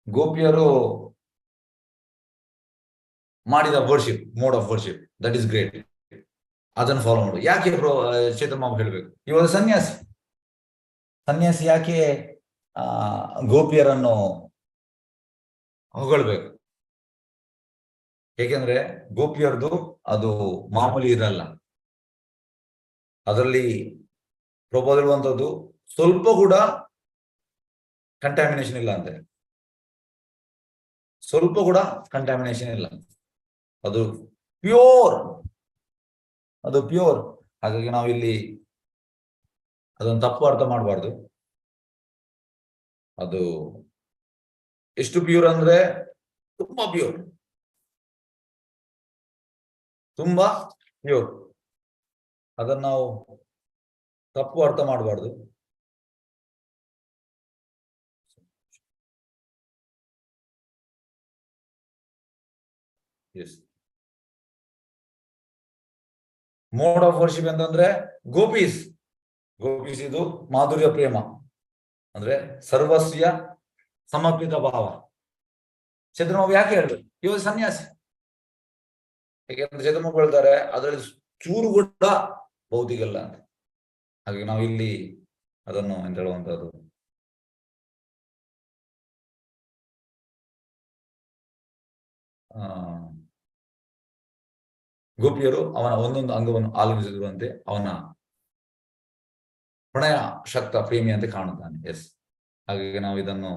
ಗೋಪಿಯರು ಮಾಡಿದ worship, mode of worship, that is great. ಅದನ್ನು ಫಾಲೋ ಮಾಡು. ಯಾಕೆ ಚೇತನ್ ಬಾಬು ಹೇಳ್ಬೇಕು? ಇವಾಗ ಸನ್ಯಾಸಿ ಯಾಕೆ ಗೋಪಿಯರನ್ನು ಹೊಗಳ್ಬೇಕು? ಏಕೆಂದ್ರೆ ಗೋಪಿಯರದು ಅದು ಮಾಮೂಲಿ ಇರಲ್ಲ. ಅದರಲ್ಲಿ ಪ್ರಭೋದಿರುವಂತದ್ದು ಸ್ವಲ್ಪ ಕೂಡ ಕಂಟ್ಯಾಮಿನೇಷನ್ ಇಲ್ಲ ಅಂತೆ, ಸ್ವಲ್ಪ ಕೂಡ ಕಂಟ್ಯಾಮಿನೇಷನ್ ಇಲ್ಲ. ಅದು ಪ್ಯೂರ್, ಅದು ಪ್ಯೂರ್. ಹಾಗಾಗಿ ನಾವು ಇಲ್ಲಿ ಅದನ್ನು ತಪ್ಪು ಅರ್ಥ ಮಾಡಬಾರ್ದು. ಅದು ಎಷ್ಟು ಪ್ಯೂರ್ ಅಂದ್ರೆ ತುಂಬಾ ಪ್ಯೂರ್, ತುಂಬಾ ಪ್ಯೂರ್. ಅದನ್ನು ನಾವು ತಪ್ಪು ಅರ್ಥ ಮಾಡಬಾರ್ದು. ಮೋಡ್ ಆಫ್ ವರ್ಷಿಪ್ ಅಂತಂದ್ರೆ ಗೋಪೀಸ್ ಇದು ಮಾಧುರ್ಯ ಪ್ರೇಮ, ಅಂದ್ರೆ ಸರ್ವಸ್ವ ಸಮರ್ಪಿತ ಭಾವ. ಚಂದ್ರಮೌಳಿ ಯಾಕೆ ಹೇಳ್ಬೇಕು? ಇವಾಗ ಸನ್ಯಾಸಿ, ಯಾಕೆಂದ್ರೆ ಚಂದ್ರಮೌಳಿ ಹೇಳ್ತಾರೆ ಅದರಲ್ಲಿ ಚೂರು ಕೂಡ ಭೌತಿಕಲ್ಲ ಅಂತ. ಹಾಗೆ ನಾವು ಇಲ್ಲಿ ಅದನ್ನು ಎಂತ ಹೇಳುವಂತದ್ದು, ಗೋಪಿಯರು ಅವನ ಒಂದೊಂದು ಅಂಗವನ್ನು ಆಲೋಚಿಸಿರುವಂತೆ ಅವನ ಪ್ರಣಯ ಶಕ್ತ ಪ್ರೇಮಿ ಅಂತ ಕಾಣುತ್ತಾನೆ. ಎಸ್, ಹಾಗಾಗಿ ನಾವು ಇದನ್ನು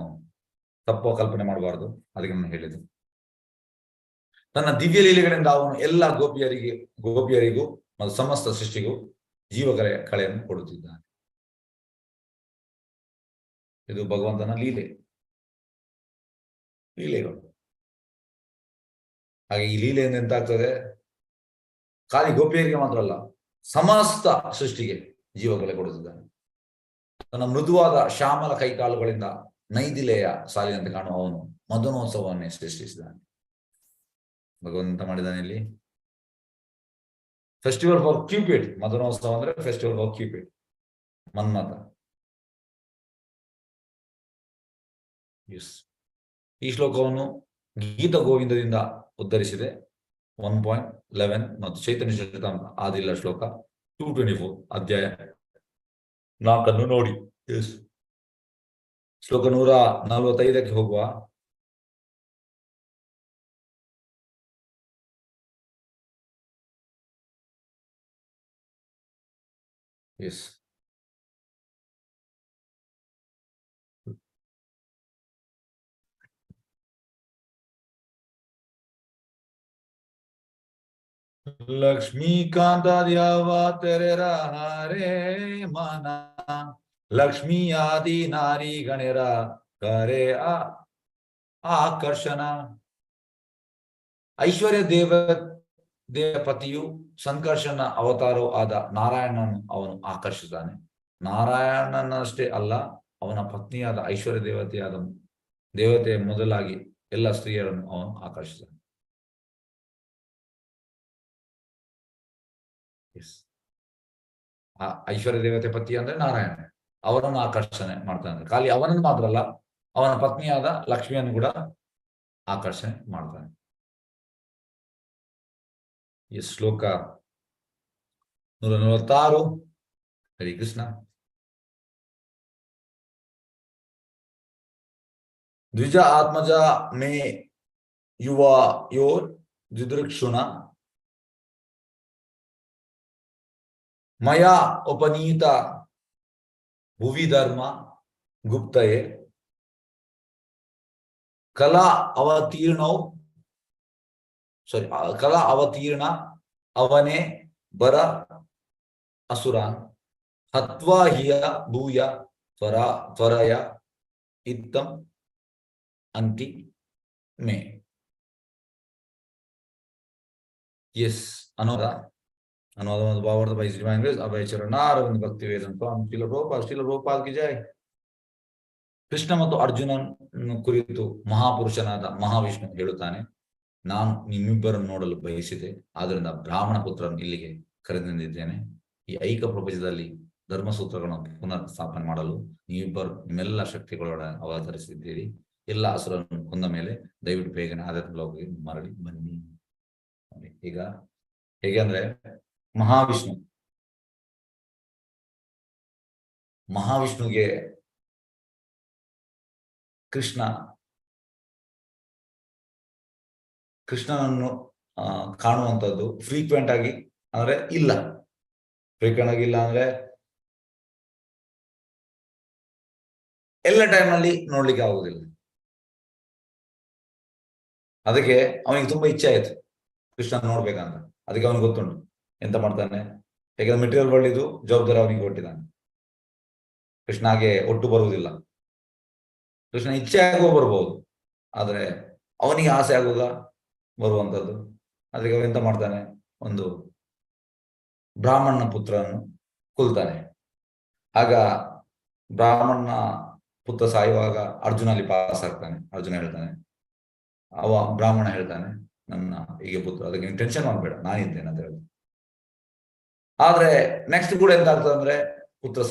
ತಪ್ಪು ಕಲ್ಪನೆ ಮಾಡಬಾರ್ದು. ಅದಕ್ಕೆ ನಾನು ಹೇಳಿದ್ದು, ತನ್ನ ದಿವ್ಯ ಲೀಲೆಗಳಿಂದ ಅವನು ಎಲ್ಲ ಗೋಪಿಯರಿಗೂ ಮತ್ತು ಸಮಸ್ತ ಸೃಷ್ಟಿಗೂ ಕಳೆಯನ್ನು ಕೊಡುತ್ತಿದ್ದಾನೆ. ಇದು ಭಗವಂತನ ಲೀಲೆಗಳು. ಹಾಗೆ ಈ ಲೀಲೆಯಿಂದ ಎಂತಾಗ್ತದೆ, ಖಾಲಿ ಗೋಪಿಯರಿಗೆ ಮಾತ್ರ ಅಲ್ಲ, ಸಮಸ್ತ ಸೃಷ್ಟಿಗೆ ಜೀವಬಲ ಕೊಡುತ್ತಿದ್ದಾನೆ. ತನ್ನ ಮೃದುವಾದ ಶ್ಯಾಮಲ ಕೈಕಾಲುಗಳಿಂದ ನೈದಿಲೆಯ ಸಾಲಿನಂತೆ ಕಾಣುವ ಅವನು ಮದನೋತ್ಸವವನ್ನೇ ಸೃಷ್ಟಿಸಿದ್ದಾನೆ. ಭಗವಂತ ಮಾಡಿದ್ದಾನೆ ಇಲ್ಲಿ ಫೆಸ್ಟಿವಲ್ ಫಾರ್ ಕ್ಯೂಪಿಡ್. ಮದನೋತ್ಸವ ಅಂದ್ರೆ ಫೆಸ್ಟಿವಲ್ ಫಾರ್ ಕ್ಯೂಪಿಡ್, ಮನ್ಮಥ. ಈ ಶ್ಲೋಕವನ್ನು ಗೀತ ಗೋವಿಂದದಿಂದ ಉದ್ಧರಿಸಿದೆ 1.11 ಮತ್ತು ಚೈತನ್ಯ ಚರಿತಾಮೃತ ಆದಿಲ್ಲ ಶ್ಲೋಕ 224 ಅಧ್ಯಾಯ 4 ನೋಡಿ. ಶ್ಲೋಕ 145 ಹೋಗುವ. ಎಸ್, ಲಕ್ಷ್ಮೀಕಾಂತಾದ್ಯಾವ ತೆರೆರ ಹರೇ ಮನ ಲಕ್ಷ್ಮೀ ಆದಿ ನಾರಿ ಗಣರ ಕರೆ ಆಕರ್ಷಣ. ಐಶ್ವರ್ಯ ದೇವಪತಿಯು ಸಂಕರ್ಷಣ ಅವತಾರವೂ ಆದ ನಾರಾಯಣನನ್ನು ಅವನು ಆಕರ್ಷಿಸಿದ್ದಾನೆ. ನಾರಾಯಣನಷ್ಟೇ ಅಲ್ಲ, ಅವನ ಪತ್ನಿಯಾದ ಐಶ್ವರ್ಯ ದೇವತೆಯ ಮೊದಲಾಗಿ ಎಲ್ಲ ಸ್ತ್ರೀಯರನ್ನು ಅವನು ಆಕರ್ಷಿಸಿದ್ದಾನೆ. ಆ ಐಶ್ವರ್ಯ ದೇವತೆ ಪತಿ ಅಂದ್ರೆ ನಾರಾಯಣ, ಅವರನ್ನು ಆಕರ್ಷಣೆ ಮಾಡ್ತಾನೆ. ಖಾಲಿ ಅವನನ್ನು ಮಾತ್ರ ಅಲ್ಲ, ಅವನ ಪತ್ನಿಯಾದ ಲಕ್ಷ್ಮಿಯನ್ನು ಕೂಡ ಆಕರ್ಷಣೆ ಮಾಡ್ತಾನೆ. ಈ ಶ್ಲೋಕ 146. ಹರಿ ಕೃಷ್ಣ. ದ್ವಿಜ ಆತ್ಮಜ ಮೇ ಯುವ ಯೋರ್ ದ್ವಿದೃಕ್ಷುಣ ಮಯಾ ಉಪನೀತ ಭುವಿ ಧರ್ಮ ಗುಪ್ತಯೇ ಕಲಾ ಅವತೀರ್ಣ ಅವನೇ ಬರ ಅಸುರಾನ್ ಹತ್ವಾ ಹಿಯ ಭೂಯ ತ್ವರಯ ಇತ್ತಂ ಅಂತಿ ಮೇ. ಎಸ್, ಅನುವಾದ ಭಾವಾರ್ಥ ಬೈ ಶ್ರೀ ಲ್ಯಾಂಗ್ವೇಜ್ ಅಭಯ ಚರಣಾರವಿಂದ ಭಕ್ತಿ ವೇದಾಂತ ಶ್ರೀಲ ರೂಪಾಲ್ ಕಿ ಜೈ. ಕೃಷ್ಣ ಮತ್ತು ಅರ್ಜುನನ ಕುರಿತು ಮಹಾಪುರುಷನಾದ ಮಹಾವಿಷ್ಣು ಹೇಳುತ್ತಾನೆ, ನಾನು ನಿಮ್ಮಿಬ್ಬರನ್ನು ನೋಡಲು ಬಯಸಿದೆ, ಆದ್ದರಿಂದ ಬ್ರಾಹ್ಮಣ ಪುತ್ರರನ್ನು ಇಲ್ಲಿಗೆ ಕರೆತಂದಿದ್ದೇನೆ. ಈ ಐಕ ಪ್ರಪಂಚದಲ್ಲಿ ಧರ್ಮಸೂತ್ರಗಳನ್ನು ಪುನರ್ ಸ್ಥಾಪನೆ ಮಾಡಲು ನೀವಿಬ್ಬರು ನಿಮ್ಮೆಲ್ಲ ಶಕ್ತಿಗಳೊಡನೆ ಅವತರಿಸಿದ್ದೀರಿ. ಎಲ್ಲ ಅಸುರನ್ನು ಕೊಂದ ಮೇಲೆ ದಯವಿಟ್ಟು ಬೇಗನೆ ಆಧ್ಯಾತ್ಮ ಲೋಕಕ್ಕೆ ಮರಳಿ ಬನ್ನಿ. ಈಗ ಹೇಗೆ ಅಂದ್ರೆ ಮಹಾವಿಷ್ಣುಗೆ ಕೃಷ್ಣನನ್ನು ಕಾಣುವಂಥದ್ದು ಫ್ರೀಕ್ವೆಂಟ್ ಆಗಿ ಅಂದ್ರೆ ಇಲ್ಲ. ಫ್ರೀಕ್ವೆಂಟ್ ಆಗಿ ಇಲ್ಲ ಅಂದ್ರೆ ಎಲ್ಲ ಟೈಮ್ನಲ್ಲಿ ನೋಡ್ಲಿಕ್ಕೆ ಆಗುದಿಲ್ಲ. ಅದಕ್ಕೆ ಅವನಿಗೆ ತುಂಬಾ ಇಚ್ಛೆ ಆಯ್ತು ಕೃಷ್ಣ ನೋಡ್ಬೇಕಂತ. ಅದಕ್ಕೆ ಅವನಿಗೆ ಗೊತ್ತುಂಟು ಎಂತ ಮಾಡ್ತಾನೆ. ಯಾಕಂದ್ರೆ ಮೆಟೀರಿಯಲ್ ವರ್ಲ್ಡ್ ಜವಾಬ್ದಾರಿ ಅವನಿಗೆ ಕೊಟ್ಟಿದ್ದಾನೆ. ಕೃಷ್ಣಗೆ ಒಟ್ಟು ಬರುವುದಿಲ್ಲ. ಕೃಷ್ಣ ಇಚ್ಛೆ ಆಗುವ ಬರ್ಬೋದು, ಆದ್ರೆ ಅವನಿಗೆ ಆಸೆ ಆಗುವುದ ಬರುವಂಥದ್ದು. ಅದಕ್ಕೆ ಅವ ಎಂತ ಮಾಡ್ತಾನೆ, ಒಂದು ಬ್ರಾಹ್ಮಣನ ಪುತ್ರನನ್ನು ಕೊಲ್ತಾನೆ. ಆಗ ಬ್ರಾಹ್ಮಣನ ಪುತ್ರ ಸಾಯುವಾಗ ಅರ್ಜುನ ಅಲ್ಲಿ ಪಾಸ್ ಆಗ್ತಾನೆ. ಅರ್ಜುನ ಹೇಳ್ತಾನೆ, ಬ್ರಾಹ್ಮಣ ಹೇಳ್ತಾನೆ, ನನ್ನ ಹೀಗೆ ಪುತ್ರ, ಅದಕ್ಕೆ ನೀನು ಟೆನ್ಷನ್ ಮಾಡ್ಬೇಡ, ನಾನಿದ್ದೇನೆ ಅಂತ ಹೇಳ್ತಾನೆ. ಆದ್ರೆ ನೆಕ್ಸ್ಟ್ ಕೂಡ ಎಂತ ಆಗ್ತದೆ ಅಂದ್ರೆ ಪುತ್ರ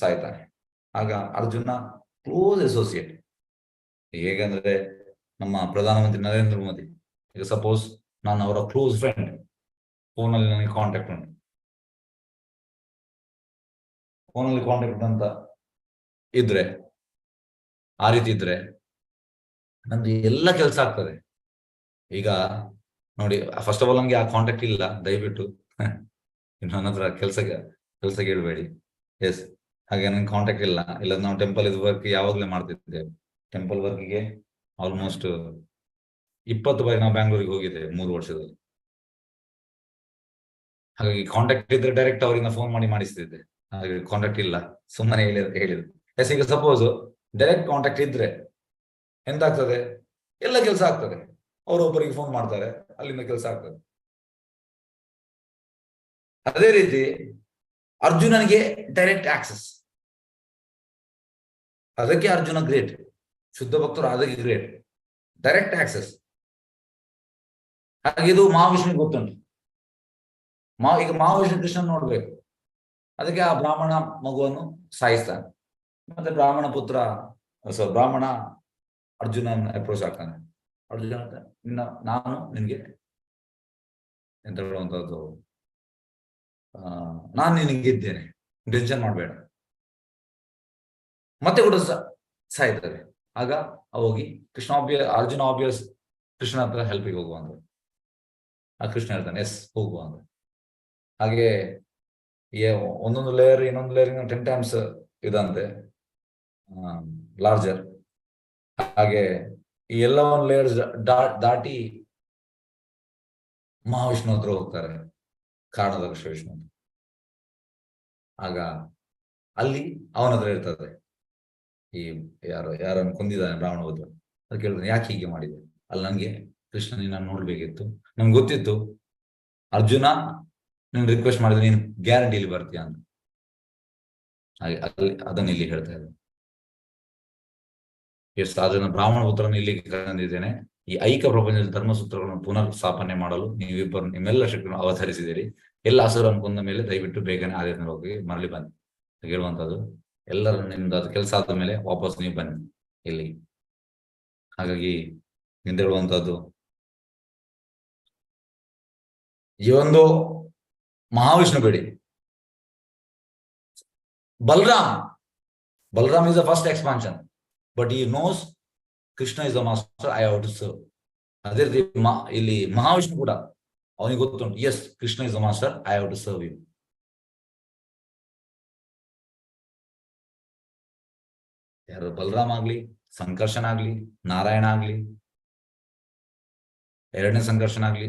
ಸಾಯ್ತಾನೆ. ಆಗ ಅರ್ಜುನ ಕ್ಲೋಸ್ ಅಸೋಸಿಯೇಟ್. ಹೇಗಂದ್ರೆ ನಮ್ಮ ಪ್ರಧಾನಮಂತ್ರಿ ನರೇಂದ್ರ ಮೋದಿ, ಈಗ ಸಪೋಸ್ ನಾನು ಅವರ ಕ್ಲೋಸ್ ಫ್ರೆಂಡ್, ಫೋನಲ್ಲಿ ನನಗೆ ಕಾಂಟ್ಯಾಕ್ಟ್ ಉಂಟು, ಫೋನಲ್ಲಿ ಕಾಂಟ್ಯಾಕ್ಟ್ ಅಂತ ಇದ್ರೆ, ಆ ರೀತಿ ಇದ್ರೆ ನಂದು ಎಲ್ಲ ಕೆಲಸ ಆಗ್ತದೆ. ಈಗ ನೋಡಿ, ಫಸ್ಟ್ ಆಫ್ ಆಲ್ ನಮ್ಗೆ ಆ ಕಾಂಟ್ಯಾಕ್ಟ್ ಇಲ್ಲ, ದಯವಿಟ್ಟು ನನ್ನ ಹತ್ರ ಕೆಲ್ಸಕ್ಕೆ ಹೇಳ್ಬೇಡಿ. ಎಸ್, ಹಾಗೆ ನನ್ಗೆ ಕಾಂಟ್ಯಾಕ್ಟ್ ಇಲ್ಲ. ನಾವು ಟೆಂಪಲ್ ವರ್ಕ್ ಯಾವಾಗ್ಲೇ ಮಾಡ್ತಿದ್ದೇವೆ. ಟೆಂಪಲ್ ವರ್ಕ್ಗೆ ಆಲ್ಮೋಸ್ಟ್ 20 ಬಾರಿ ನಾವು ಬ್ಯಾಂಗ್ಳೂರಿಗೆ ಹೋಗಿದ್ದೇವೆ 3 ವರ್ಷದಲ್ಲಿ. ಹಾಗಾಗಿ ಕಾಂಟ್ಯಾಕ್ಟ್ ಇದ್ರೆ ಡೈರೆಕ್ಟ್ ಅವರಿಂದ ಫೋನ್ ಮಾಡಿಸ್ತಿದ್ದೆ. ಹಾಗಾಗಿ ಕಾಂಟ್ಯಾಕ್ಟ್ ಇಲ್ಲ, ಸುಮ್ಮನೆ ಹೇಳಿದ್ರು. ಎಸ್, ಈಗ ಸಪೋಸ್ ಡೈರೆಕ್ಟ್ ಕಾಂಟ್ಯಾಕ್ಟ್ ಇದ್ರೆ ಎಂತಾಗ್ತದೆ, ಎಲ್ಲ ಕೆಲಸ ಆಗ್ತದೆ. ಅವರೊಬ್ಬರಿಗೆ ಫೋನ್ ಮಾಡ್ತಾರೆ, ಅಲ್ಲಿಂದ ಕೆಲಸ ಆಗ್ತದೆ. ಅದೇ ರೀತಿ ಅರ್ಜುನನಿಗೆ ಡೈರೆಕ್ಟ್ ಆಕ್ಸೆಸ್, ಅದಕ್ಕೆ ಅರ್ಜುನ ಗ್ರೇಟ್, ಶುದ್ಧ ಭಕ್ತರು ಅದಕ್ಕೆ ಗ್ರೇಟ್, ಡೈರೆಕ್ಟ್ ಆಕ್ಸೆಸ್. ಹಾಗೆ ಇದು ಮಹಾವಿಷ್ಣುವಿಗೆ ಗೊತ್ತುಂಟು. ಈಗ ಮಹಾವಿಷ್ಣು ಕೃಷ್ಣ ನೋಡ್ಬೇಕು, ಅದಕ್ಕೆ ಆ ಬ್ರಾಹ್ಮಣ ಮಗುವನ್ನು ಸಾಯಿಸ್ತಾನೆ. ಮತ್ತೆ ಬ್ರಾಹ್ಮಣ ಪುತ್ರ ಬ್ರಾಹ್ಮಣ ಅರ್ಜುನ ಅಪ್ರೋಚ್ ಆಗ್ತಾನೆ. ಅರ್ಜುನ ನಾನು ನಿನ್ಗೆ ಎಂತ ಹೇಳುವಂತದ್ದು, ನಾನು ನಿನಗಿದ್ದೇನೆ, ಟೆನ್ಷನ್ ಮಾಡಬೇಡ. ಮತ್ತೆ ಕೂಡ ಸಾಯ್ತಾರೆ. ಆಗ ಹೋಗಿ ಕೃಷ್ಣ ಅರ್ಜುನ ಆಬ್ವಿಯಸ್ ಕೃಷ್ಣ ಹತ್ರ ಹೆಲ್ಪಿಗೆ ಹೋಗುವ ಅಂದ್ರೆ, ಆ ಕೃಷ್ಣ ಹೇಳ್ತಾನೆ ಎಸ್ ಹೋಗುವ ಅಂದ್ರೆ. ಹಾಗೆ ಒಂದೊಂದು ಲೇಯರ್ ಇನ್ನೊಂದು ಲೇಯರ್ 10 times ಇದಂತೆ ಲಾರ್ಜರ್. ಹಾಗೆ ಈ ಎಲ್ಲ ಒಂದು ಲೇಯರ್ಸ್ ದಾಟಿ ಮಹಾವಿಷ್ಣು ಹತ್ರ ಹೋಗ್ತಾರೆ, ಕಾರಣದ ವಿಷ್ಣು. ಆಗ ಅಲ್ಲಿ ಅವನ ಹತ್ರ ಇರ್ತದೆ, ಈ ಯಾರನ್ನು ಕೊಂದಿದ್ದಾನೆ ಬ್ರಾಹ್ಮಣ ಹೋದ್ರು, ಅದು ಕೇಳಿದ್ರೆ ಯಾಕೆ ಹೀಗೆ ಮಾಡಿದೆ? ಅಲ್ಲಿ ನನಗೆ ಕೃಷ್ಣ ನಿನ್ನ ನೋಡ್ಬೇಕಿತ್ತು, ನನ್ಗೆ ಗೊತ್ತಿತ್ತು ಅರ್ಜುನ ನೀನು ರಿಕ್ವೆಸ್ಟ್ ಮಾಡಿದ್ರೆ ನೀನು ಗ್ಯಾರಂಟಿ ಇಲ್ಲಿ ಬರ್ತೀಯ ಅಂತ. ಹಾಗೆ ಅಲ್ಲಿ ಅದನ್ನ ಇಲ್ಲಿ ಹೇಳ್ತಾ ಇದ್ದೆ. ಎಷ್ಟು ಅದನ್ನ ಬ್ರಾಹ್ಮಣ ಪುತ್ರನ ಇಲ್ಲಿಗೆ ತಂದಿದ್ದೇನೆ, ಈ ಐಕ ಪ್ರಪಂಚದ ಧರ್ಮಸೂತ್ರಗಳನ್ನು ಪುನರ್ ಸ್ಥಾಪನೆ ಮಾಡಲು ನೀವಿಬ್ಬರು ನಿಮ್ಮೆಲ್ಲ ಶಕ್ತಿಯನ್ನು ಅವತರಿಸಿದ್ದೀರಿ. ಎಲ್ಲ ಹಸುರನ್ನು ಕೊಂದ ಮೇಲೆ ದಯವಿಟ್ಟು ಬೇಗನೆ ಆದಿತ್ಯನ ಹೋಗಿ ಮರಳಿ ಬನ್ನಿ ಹೇಳುವಂಥದ್ದು. ಎಲ್ಲರೂ ನಿಮ್ದು ಅದು ಕೆಲಸ ಆದ ಮೇಲೆ ವಾಪಸ್ ನೀವು ಬನ್ನಿ ಇಲ್ಲಿ. ಹಾಗಾಗಿ ನಿಂದೇಳುವಂಥದ್ದು ಈ ಒಂದು ಮಹಾವಿಷ್ಣು ಬೇಡಿ. Balaram is the first expansion, but he knows Krishna is the master, I have to serve. ಅದೇ ರೀತಿ ಇಲ್ಲಿ ಮಹಾವಿಷ್ಣು ಕೂಡ ಅವನಿಗೆ ಗೊತ್ತುಂಟು, yes Krishna is the master, I have to serve you. ಯಾರು ಬಲರಾಮ್ ಆಗ್ಲಿ, ಸಂಕರ್ಷಣ ಆಗ್ಲಿ, ನಾರಾಯಣ ಆಗ್ಲಿ, ಎರಡನೇ ಸಂಕರ್ಷಣ ಆಗ್ಲಿ,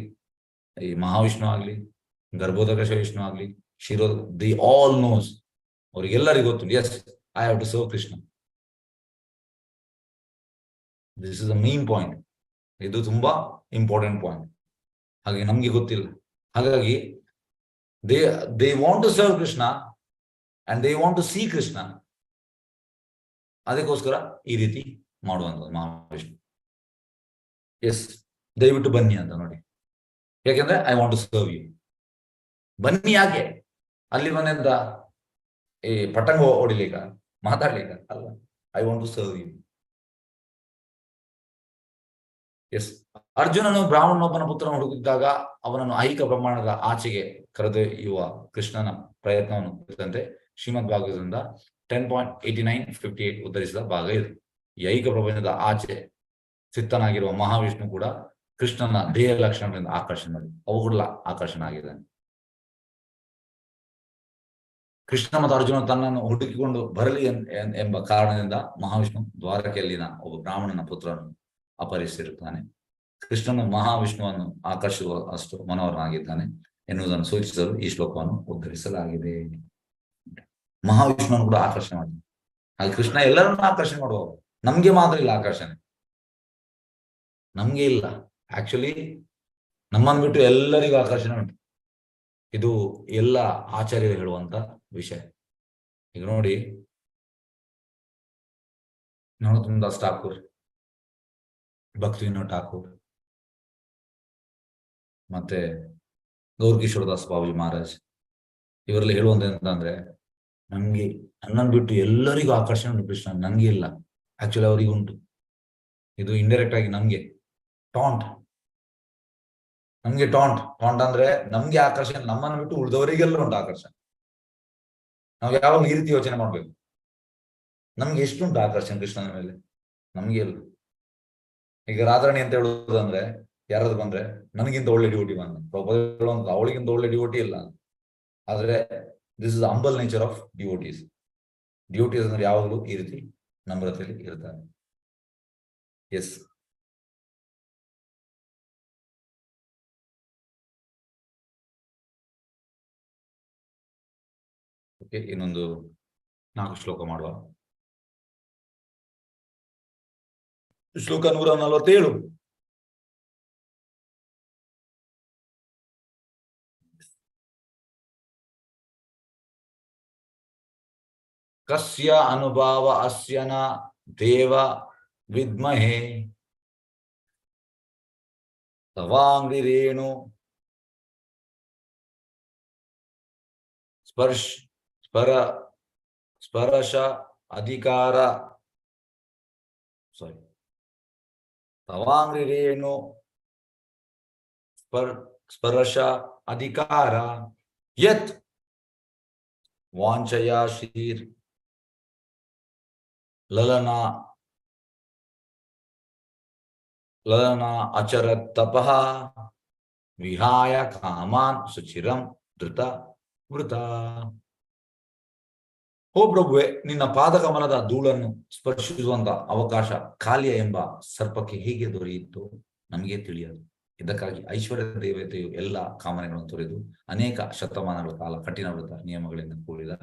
ಈ ಮಹಾವಿಷ್ಣು ಆಗ್ಲಿ, ಗರ್ಭೋದಕ ವಿಷ್ಣು ಆಗ್ಲಿ, ಶಿರೋ, ದಿ ಆಲ್ ನೋಸ್, ಅವ್ರಿಗೆಲ್ಲರಿಗೂ ಗೊತ್ತು yes I have to serve Krishna. This is the main point. ಇದು ತುಂಬಾ ಇಂಪಾರ್ಟೆಂಟ್ ಪಾಯಿಂಟ್. ಹಾಗೆ ನಮ್ಗೆ ಗೊತ್ತಿಲ್ಲ. ಹಾಗಾಗಿ they want to serve Krishna and they want to see Krishna. ಅದಕ್ಕೋಸ್ಕರ ಈ ರೀತಿ ಮಾಡುವಂಥದ್ದು ಮಹಾವಿಷ್ಣು. ಎಸ್ ದಯವಿಟ್ಟು ಬನ್ನಿ ಅಂತ ನೋಡಿ, ಯಾಕೆಂದ್ರೆ I want to serve you. ಬನ್ನಿ ಯಾಕೆ? ಅಲ್ಲಿ ಬಂದಂತ ಈ ಪಟಂಗ ಹೊಡಿಲಿಕ್ಕ, ಮಾತಾಡ್ಲಿಕ್ಕ ಅಲ್ಲ, I want to serve you. Yes ಅರ್ಜುನನು ಬ್ರಾಹ್ಮಣನೊಬ್ಬನ ಪುತ್ರನ ಹುಡುಕಿದ್ದಾಗ ಅವನನ್ನು ಐಹಿಕ ಪ್ರಮಾಣದ ಆಚೆಗೆ ಕರೆದೊಯ್ಯುವ ಕೃಷ್ಣನ ಪ್ರಯತ್ನವನ್ನು ಕುರಿತಂತೆ ಶ್ರೀಮದ್ ಭಾಗವತದಿಂದ 10.89-58 ಉತ್ತರಿಸಿದ ಭಾಗ ಇದು. ಈ ಐಹಿಕ ಪ್ರಪಂಚದ ಆಚೆ ಚಿತ್ತನಾಗಿರುವ ಮಹಾವಿಷ್ಣು ಕೂಡ ಕೃಷ್ಣನ ದೇಹ ಲಕ್ಷಣಗಳಿಂದ ಆಕರ್ಷಣೆ ಮಾಡಿ ಅವುಗಳ ಆಕರ್ಷಣೆ ಆಗಿದ್ದಾನೆ. ಕೃಷ್ಣ ಮತ್ತು ಅರ್ಜುನ ತನ್ನನ್ನು ಹುಡುಕಿಕೊಂಡು ಬರಲಿ ಎಂಬ ಕಾರಣದಿಂದ ಮಹಾವಿಷ್ಣು ದ್ವಾರಕೆಯಲ್ಲಿನ ಒಬ್ಬ ಬ್ರಾಹ್ಮಣನ ಪುತ್ರನು ಅಪಹರಿಸಿರುತ್ತಾನೆ. ಕೃಷ್ಣನು ಮಹಾವಿಷ್ಣುವನ್ನು ಆಕರ್ಷಿಸುವ ಅಷ್ಟು ಮನೋಹರನಾಗಿದ್ದಾನೆ ಎನ್ನುವುದನ್ನು ಸೂಚಿಸಲು ಈ ಶ್ಲೋಕವನ್ನು ಉದ್ಧರಿಸಲಾಗಿದೆ. ಮಹಾವಿಷ್ಣುವನ್ನು ಕೂಡ ಆಕರ್ಷಣೆ ಮಾಡಿ, ಹಾಗೆ ಕೃಷ್ಣ ಎಲ್ಲರನ್ನೂ ಆಕರ್ಷಣೆ ಮಾಡುವ, ನಮ್ಗೆ ಮಾತ್ರ ಇಲ್ಲ ಆಕರ್ಷಣೆ, ನಮ್ಗೆ ಇಲ್ಲ. ಆಕ್ಚುಲಿ ನಮ್ಮನ್ನು ಬಿಟ್ಟು ಎಲ್ಲರಿಗೂ ಆಕರ್ಷಣೆ ಉಂಟು. ಇದು ಎಲ್ಲ ಆಚಾರ್ಯರು ಹೇಳುವಂತ ವಿಷಯ. ಈಗ ನೋಡಿ, ನರೋತ್ತಮದಾಸ್ ಠಾಕೂರ್, ಭಕ್ತಿವಿನೋದ್ ಠಾಕೂರ್, ಮತ್ತೆ ಗೌರಕಿಶೋರದಾಸ್ ಬಾಬುಜಿ ಮಹಾರಾಜ್, ಇವರಲ್ಲಿ ಹೇಳುವಂತ ಎಂತಂದ್ರೆ, ನಮ್ಗೆ ನನ್ನನ್ನು ಬಿಟ್ಟು ಎಲ್ಲರಿಗೂ ಆಕರ್ಷಣೆ ಉಂಟು ಕೃಷ್ಣ, ನನ್ಗೆ ಇಲ್ಲ. ಆಕ್ಚುಲಿ ಅವರಿಗೆ ಉಂಟು. ಇದು ಇಂಡೈರೆಕ್ಟ್ ಆಗಿ ನಮ್ಗೆ ಟಾಂಟ್. ನಮ್ಗೆ ಟಾಂಟ್ ಅಂದ್ರೆ ನಮ್ಗೆ ಆಕರ್ಷಣೆ, ನಮ್ಮನ್ನು ಬಿಟ್ಟು ಉಳಿದವರಿಗೆಲ್ಲ ಉಂಟು ಆಕರ್ಷಣೆ. ನಾವು ಯಾವಾಗ ಈ ರೀತಿ ಯೋಚನೆ ಮಾಡ್ಬೇಕು, ನಮ್ಗೆ ಎಷ್ಟುಂಟು ಆಕರ್ಷಣೆ ಕೃಷ್ಣನ ಮೇಲೆ, ನಮ್ಗೆ ಇಲ್ಲ. ಈಗ ರಾಧಾರಾಣಿ ಅಂತ ಹೇಳುವುದಂದ್ರೆ ಯಾರಾದ್ರು ಬಂದ್ರೆ ನನಗಿಂತ ಒಳ್ಳೆ ಡ್ಯೂಟಿ ಬಂದ, ಅವಳಿಗಿಂತ ಒಳ್ಳೆ ಡ್ಯೂಟಿ ಇಲ್ಲ. ಆದ್ರೆ this is humble nature of devotees. Devotees ಅಂದ್ರೆ ಯಾವಾಗಲೂ ಈ ರೀತಿ ನಮ್ರತೆಯಲ್ಲಿ ಇರ್ತಾರೆ. ಎಸ್ ಓಕೆ, ಇನ್ನೊಂದು 4 ಶ್ಲೋಕ ಮಾಡುವ. ಶ್ಲೋಕ 147. ಕಸ್ಯ ಅನುಭಾವ ಅಸ್ಯನ ದೇವ ವಿದ್ಮಹೇ ತವಾಂಗ್ರಿರೇಣು ಸ್ಪರ್ಶ ಅಧಿಕಾರ ತವಾಂಗ್ರಿರೇಣು ಸ್ಪರ್ಶ ಅಧಿಕಾರ ಯತ್ ವಾಂಛಯಾ ಶೀರ್ ಲಲನಾ ಅಚರತ್ ತಪಃ ವಿಹಾಯ ಕಾಮಾನ್ ಸುಚಿರಂ ಧೃತ ವೃತ. ಓ ಪ್ರಭುವೆ, ನಿನ್ನ ಪಾದಕಮಲದ ಧೂಳನ್ನು ಸ್ಪರ್ಶಿಸುವಂತ ಅವಕಾಶ ಕಾಲ್ಯ ಎಂಬ ಸರ್ಪಕ್ಕೆ ಹೇಗೆ ದೊರೆಯಿತು ನಮಗೆ ತಿಳಿಯದು. ಇದಕ್ಕಾಗಿ ಐಶ್ವರ್ಯ ದೇವತೆಯು ಎಲ್ಲ ಕಾಮನೆಗಳನ್ನು ತೊರೆದು ಅನೇಕ ಶತಮಾನಗಳ ಕಾಲ ಕಠಿಣ ವ್ರತ ನಿಯಮಗಳಿಂದ ಕೂಡಿದ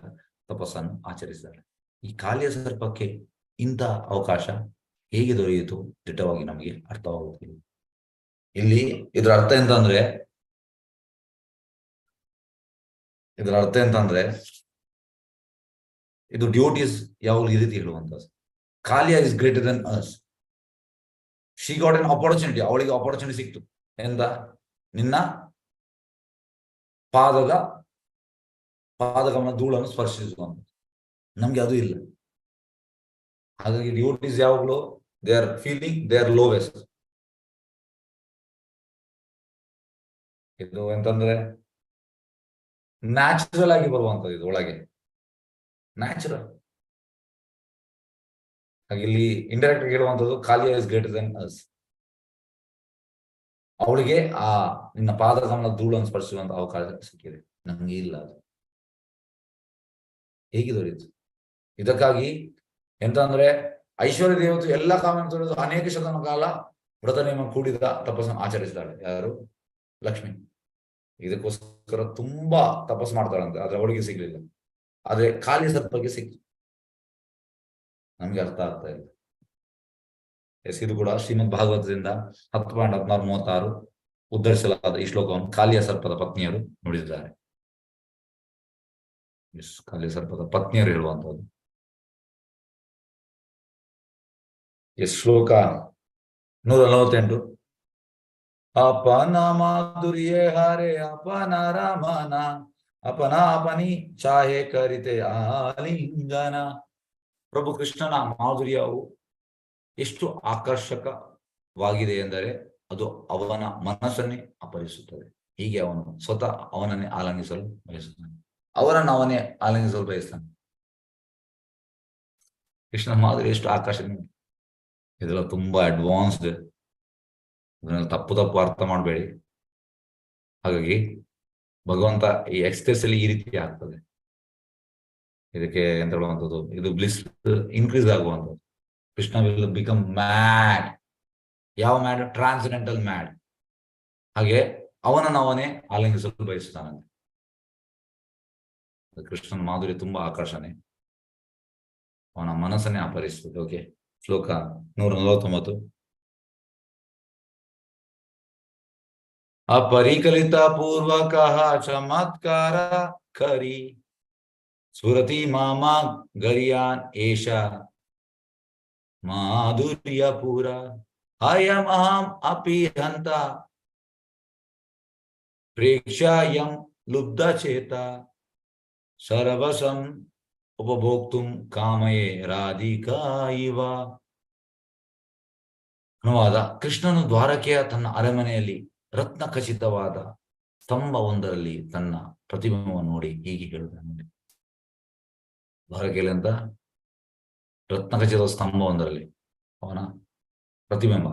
ತಪಸ್ಸನ್ನು ಆಚರಿಸಿದ್ದಾರೆ. ಈ ಕಾಲ್ಯ ಸರ್ಪಕ್ಕೆ ಇಂಥ ಅವಕಾಶ ಹೇಗೆ ದೊರೆಯಿತು ದಿಟ್ಟವಾಗಿ ನಮಗೆ ಅರ್ಥವಾಗುತ್ತಿಲ್ಲ. ಇಲ್ಲಿ ಇದರ ಅರ್ಥ ಎಂತಂದ್ರೆ ಇದು ಡ್ಯೂಟೀಸ್ ಯಾವಾಗಲೂ ಈ ರೀತಿ ಹೇಳುವಂಥದ್ದು. ಕಾಲ್ಯ is greater than us. She got an opportunity. ಅವಳಿಗೆ ಆಪರ್ಚುನಿಟಿ ಸಿಕ್ತು. ಎಂದ ನಿನ್ನ ಪಾದಗಮನ ಧೂಳನ್ನು ಸ್ಪರ್ಶಿಸುವಂತ. ನಮ್ಗೆ ಅದು ಇಲ್ಲ. ಹಾಗಾಗಿ ಡ್ಯೂಟೀಸ್ ಯಾವಾಗಲೂ they are feeling they are lowest. ಇದು ಎಂತಂದ್ರೆ ನ್ಯಾಚುರಲ್ ಆಗಿ ಬರುವಂತದ್ದು. ಇದು ಒಳಗೆ ನ್ಯಾಚುರಲ್. ಹಾಗೆ ಇಲ್ಲಿ ಇಂಡೈರೆಕ್ಟ್ ಆಗಿ ಹೇಳುವಂಥದ್ದು ಕಾಲ್ಯ ಇಸ್ ಗ್ರೇಟರ್ ದನ್ ಅಸ್. ಅವಳಿಗೆ ಆ ನಿನ್ನ ಪಾದಗಮನ ಧೂಳನ್ನು ಸ್ಪರ್ಶಿಸುವಂತ ಅವಕಾಶ ಸಿಕ್ಕಿದೆ, ನಮ್ಗೆ ಇಲ್ಲ. ಅದು ಹೇಗೆ ದೊರೆಯಿತು? ಇದಕ್ಕಾಗಿ ಎಂತಂದ್ರೆ ಐಶ್ವರ್ಯ ದೇವತೆ ಎಲ್ಲ ಕಾಮನ ತೊರೆದು ಅನೇಕ ಶತಮಾನ ಕಾಲ ವ್ರತ ನಿಯಮ ಕೂಡಿದ ತಪಸ್ಸನ್ನು ಆಚರಿಸಿದಾಳೆ. ಯಾರು? ಲಕ್ಷ್ಮಿ. ಇದಕ್ಕೋಸ್ಕರ ತುಂಬಾ ತಪಸ್ಸು ಮಾಡ್ತಾಳಂತೆ. ಆದ್ರೆ ಅವಳಿಗೆ ಸಿಗ್ಲಿಲ್ಲ. ಆದ್ರೆ ಕಾಲಿ ಸರ್ಪಕ್ಕೆ ಸಿಕ್ತು. ನಮ್ಗೆ ಅರ್ಥ ಆಗ್ತಾ ಇಲ್ಲ. ಇದು ಕೂಡ ಶ್ರೀಮದ್ ಭಾಗವತದಿಂದ 10.1636 ಉದ್ಧರಿಸಲಾದ ಈ ಶ್ಲೋಕವನ್ನು ಕಾಲಿಯ ಸರ್ಪದ ಪತ್ನಿಯರು ನುಡಿದಿದ್ದಾರೆ. ಕಾಲಿಯ ಸರ್ಪದ ಪತ್ನಿಯರು ಹೇಳುವಂತದ್ದು. ಶ್ಲೋಕ 148. ಅಪನ ಮಾಧುರ್ಯ ಹರೆ ಅಪನ ರಮನ ಅಪನಿ ಚಾಹೆ ಕರಿತೆ ಆಲಿಂಗನ. ಪ್ರಭು ಕೃಷ್ಣನ ಮಾಧುರ್ಯವು ಎಷ್ಟು ಆಕರ್ಷಕವಾಗಿದೆ ಎಂದರೆ ಅದು ಅವನ ಮನಸ್ಸನ್ನೇ ಅಪಹರಿಸುತ್ತದೆ. ಹೀಗೆ ಅವನು ಸ್ವತಃ ಅವನನ್ನೇ ಆಲಿಂಗಿಸಲು ಬಯಸುತ್ತಾನೆ. ಅವನೇ ಆಲಿಂಗಿಸಲು ಬಯಸ್ತಾನೆ. ಕೃಷ್ಣನ ಮಾಧುರ್ಯ ಎಷ್ಟು ಆಕರ್ಷಣೆ. ಇದೆಲ್ಲ ತುಂಬಾ ಅಡ್ವಾನ್ಸ್ಡ್. ಇದನ್ನೆಲ್ಲ ತಪ್ಪು ಅರ್ಥ ಮಾಡಬೇಡಿ. ಹಾಗಾಗಿ ಭಗವಂತ ಈ ಎಕ್ಸ್ಪ್ರೆಸ್ ಅಲ್ಲಿ ಈ ರೀತಿ ಆಗ್ತದೆ. ಇದಕ್ಕೆ ಎಂತ ಹೇಳುವಂಥದ್ದು, ಇದು ಬ್ಲಿಸ್ ಇನ್ಕ್ರೀಸ್ ಆಗುವಂಥದ್ದು. Krishna will become mad. ಯಾವ ಮ್ಯಾಡ್? Transcendental mad. ಹಾಗೆ ಅವನೇ ಆಲಿಂಗಿಸಲು ಬಯಸುತ್ತಾನಂತೆ. ಕೃಷ್ಣನ ಮಾಧುರ್ಯ ತುಂಬಾ ಆಕರ್ಷಣೆ, ಅವನ ಮನಸ್ಸನ್ನೇ ಅಪಹರಿಸ್ತದೆ. ಓಕೆ, ಶ್ಲೋಕ 149. ಅಪರಿಕಲಿತ ಪೂರ್ವಕ ಚಮತ್ಕಾರ ಕರಿ ಸ್ಫುರತಿ ಮಾಮ ಗರಿಯಾನ್ ಏಷ ಮಾಧುರ್ಯ ಪೂರ ಅಯಂ ಅಹಂ ಅಪಿ ಹಂತ ಪ್ರೇಕ್ಷಾಯಂ ಲುಬ್ಧ ಚೇತ ಸರ್ವಸಂ ಉಪಭೋಕ್ತುಂ ಕಾಮಯೇ ರಾಧಿಕಾ ಇವ. ಅನುವಾದ: ಕೃಷ್ಣನು ದ್ವಾರಕೆಯ ತನ್ನ ಅರಮನೆಯಲ್ಲಿ ರತ್ನ ಖಚಿತವಾದ ಸ್ತಂಭವೊಂದರಲ್ಲಿ ತನ್ನ ಪ್ರತಿಬಿಂಬವನ್ನು ನೋಡಿ ಹೀಗೆ ಹೇಳುತ್ತಾನೆ. ದ್ವಾರಕೆಯಲ್ಲಿ ಅಂತ ರತ್ನ ಖಚಿತ ಸ್ತಂಭವೊಂದರಲ್ಲಿ ಅವನ ಪ್ರತಿಬಿಂಬ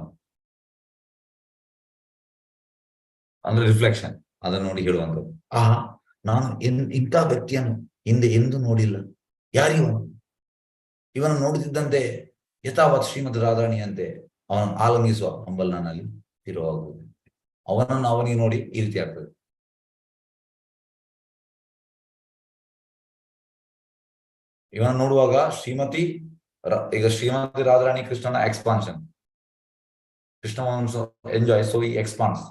ಅಂದ್ರೆ ರಿಫ್ಲೆಕ್ಷನ್, ಅದನ್ನು ನೋಡಿ ಹೇಳುವಂಥದ್ದು. ನಾನು ಇಂಥ ವ್ಯಕ್ತಿಯನ್ನು ಹಿಂದೆ ಎಂದೂ ನೋಡಿಲ್ಲ. ಯಾರಿವನು? ಇವನು ನೋಡುತ್ತಿದ್ದಂತೆ ಯಥಾವತ್ ಶ್ರೀಮದ್ ರಾಧಾಣಿಯಂತೆ ಅವನನ್ನು ಆಲಂಗಿಸುವ ಹಂಬಲ್ ನನ್ನಲ್ಲಿ ಇರುವಾಗುವುದು. ಅವನನ್ನು ಅವನಿಗೆ ನೋಡಿ ಈ ರೀತಿ ಆಗ್ತದೆ. ಇವನು ನೋಡುವಾಗ ಈಗ ಶ್ರೀಮತಿ ರಾಧಾರಾಣಿ ಕೃಷ್ಣನ ಎಕ್ಸ್ಪಾನ್ಷನ್, ಕೃಷ್ಣ ಎಂಜಾಯ್, ಸೊ ಈ ಎಕ್ಸ್ಪಾನ್ಸ್.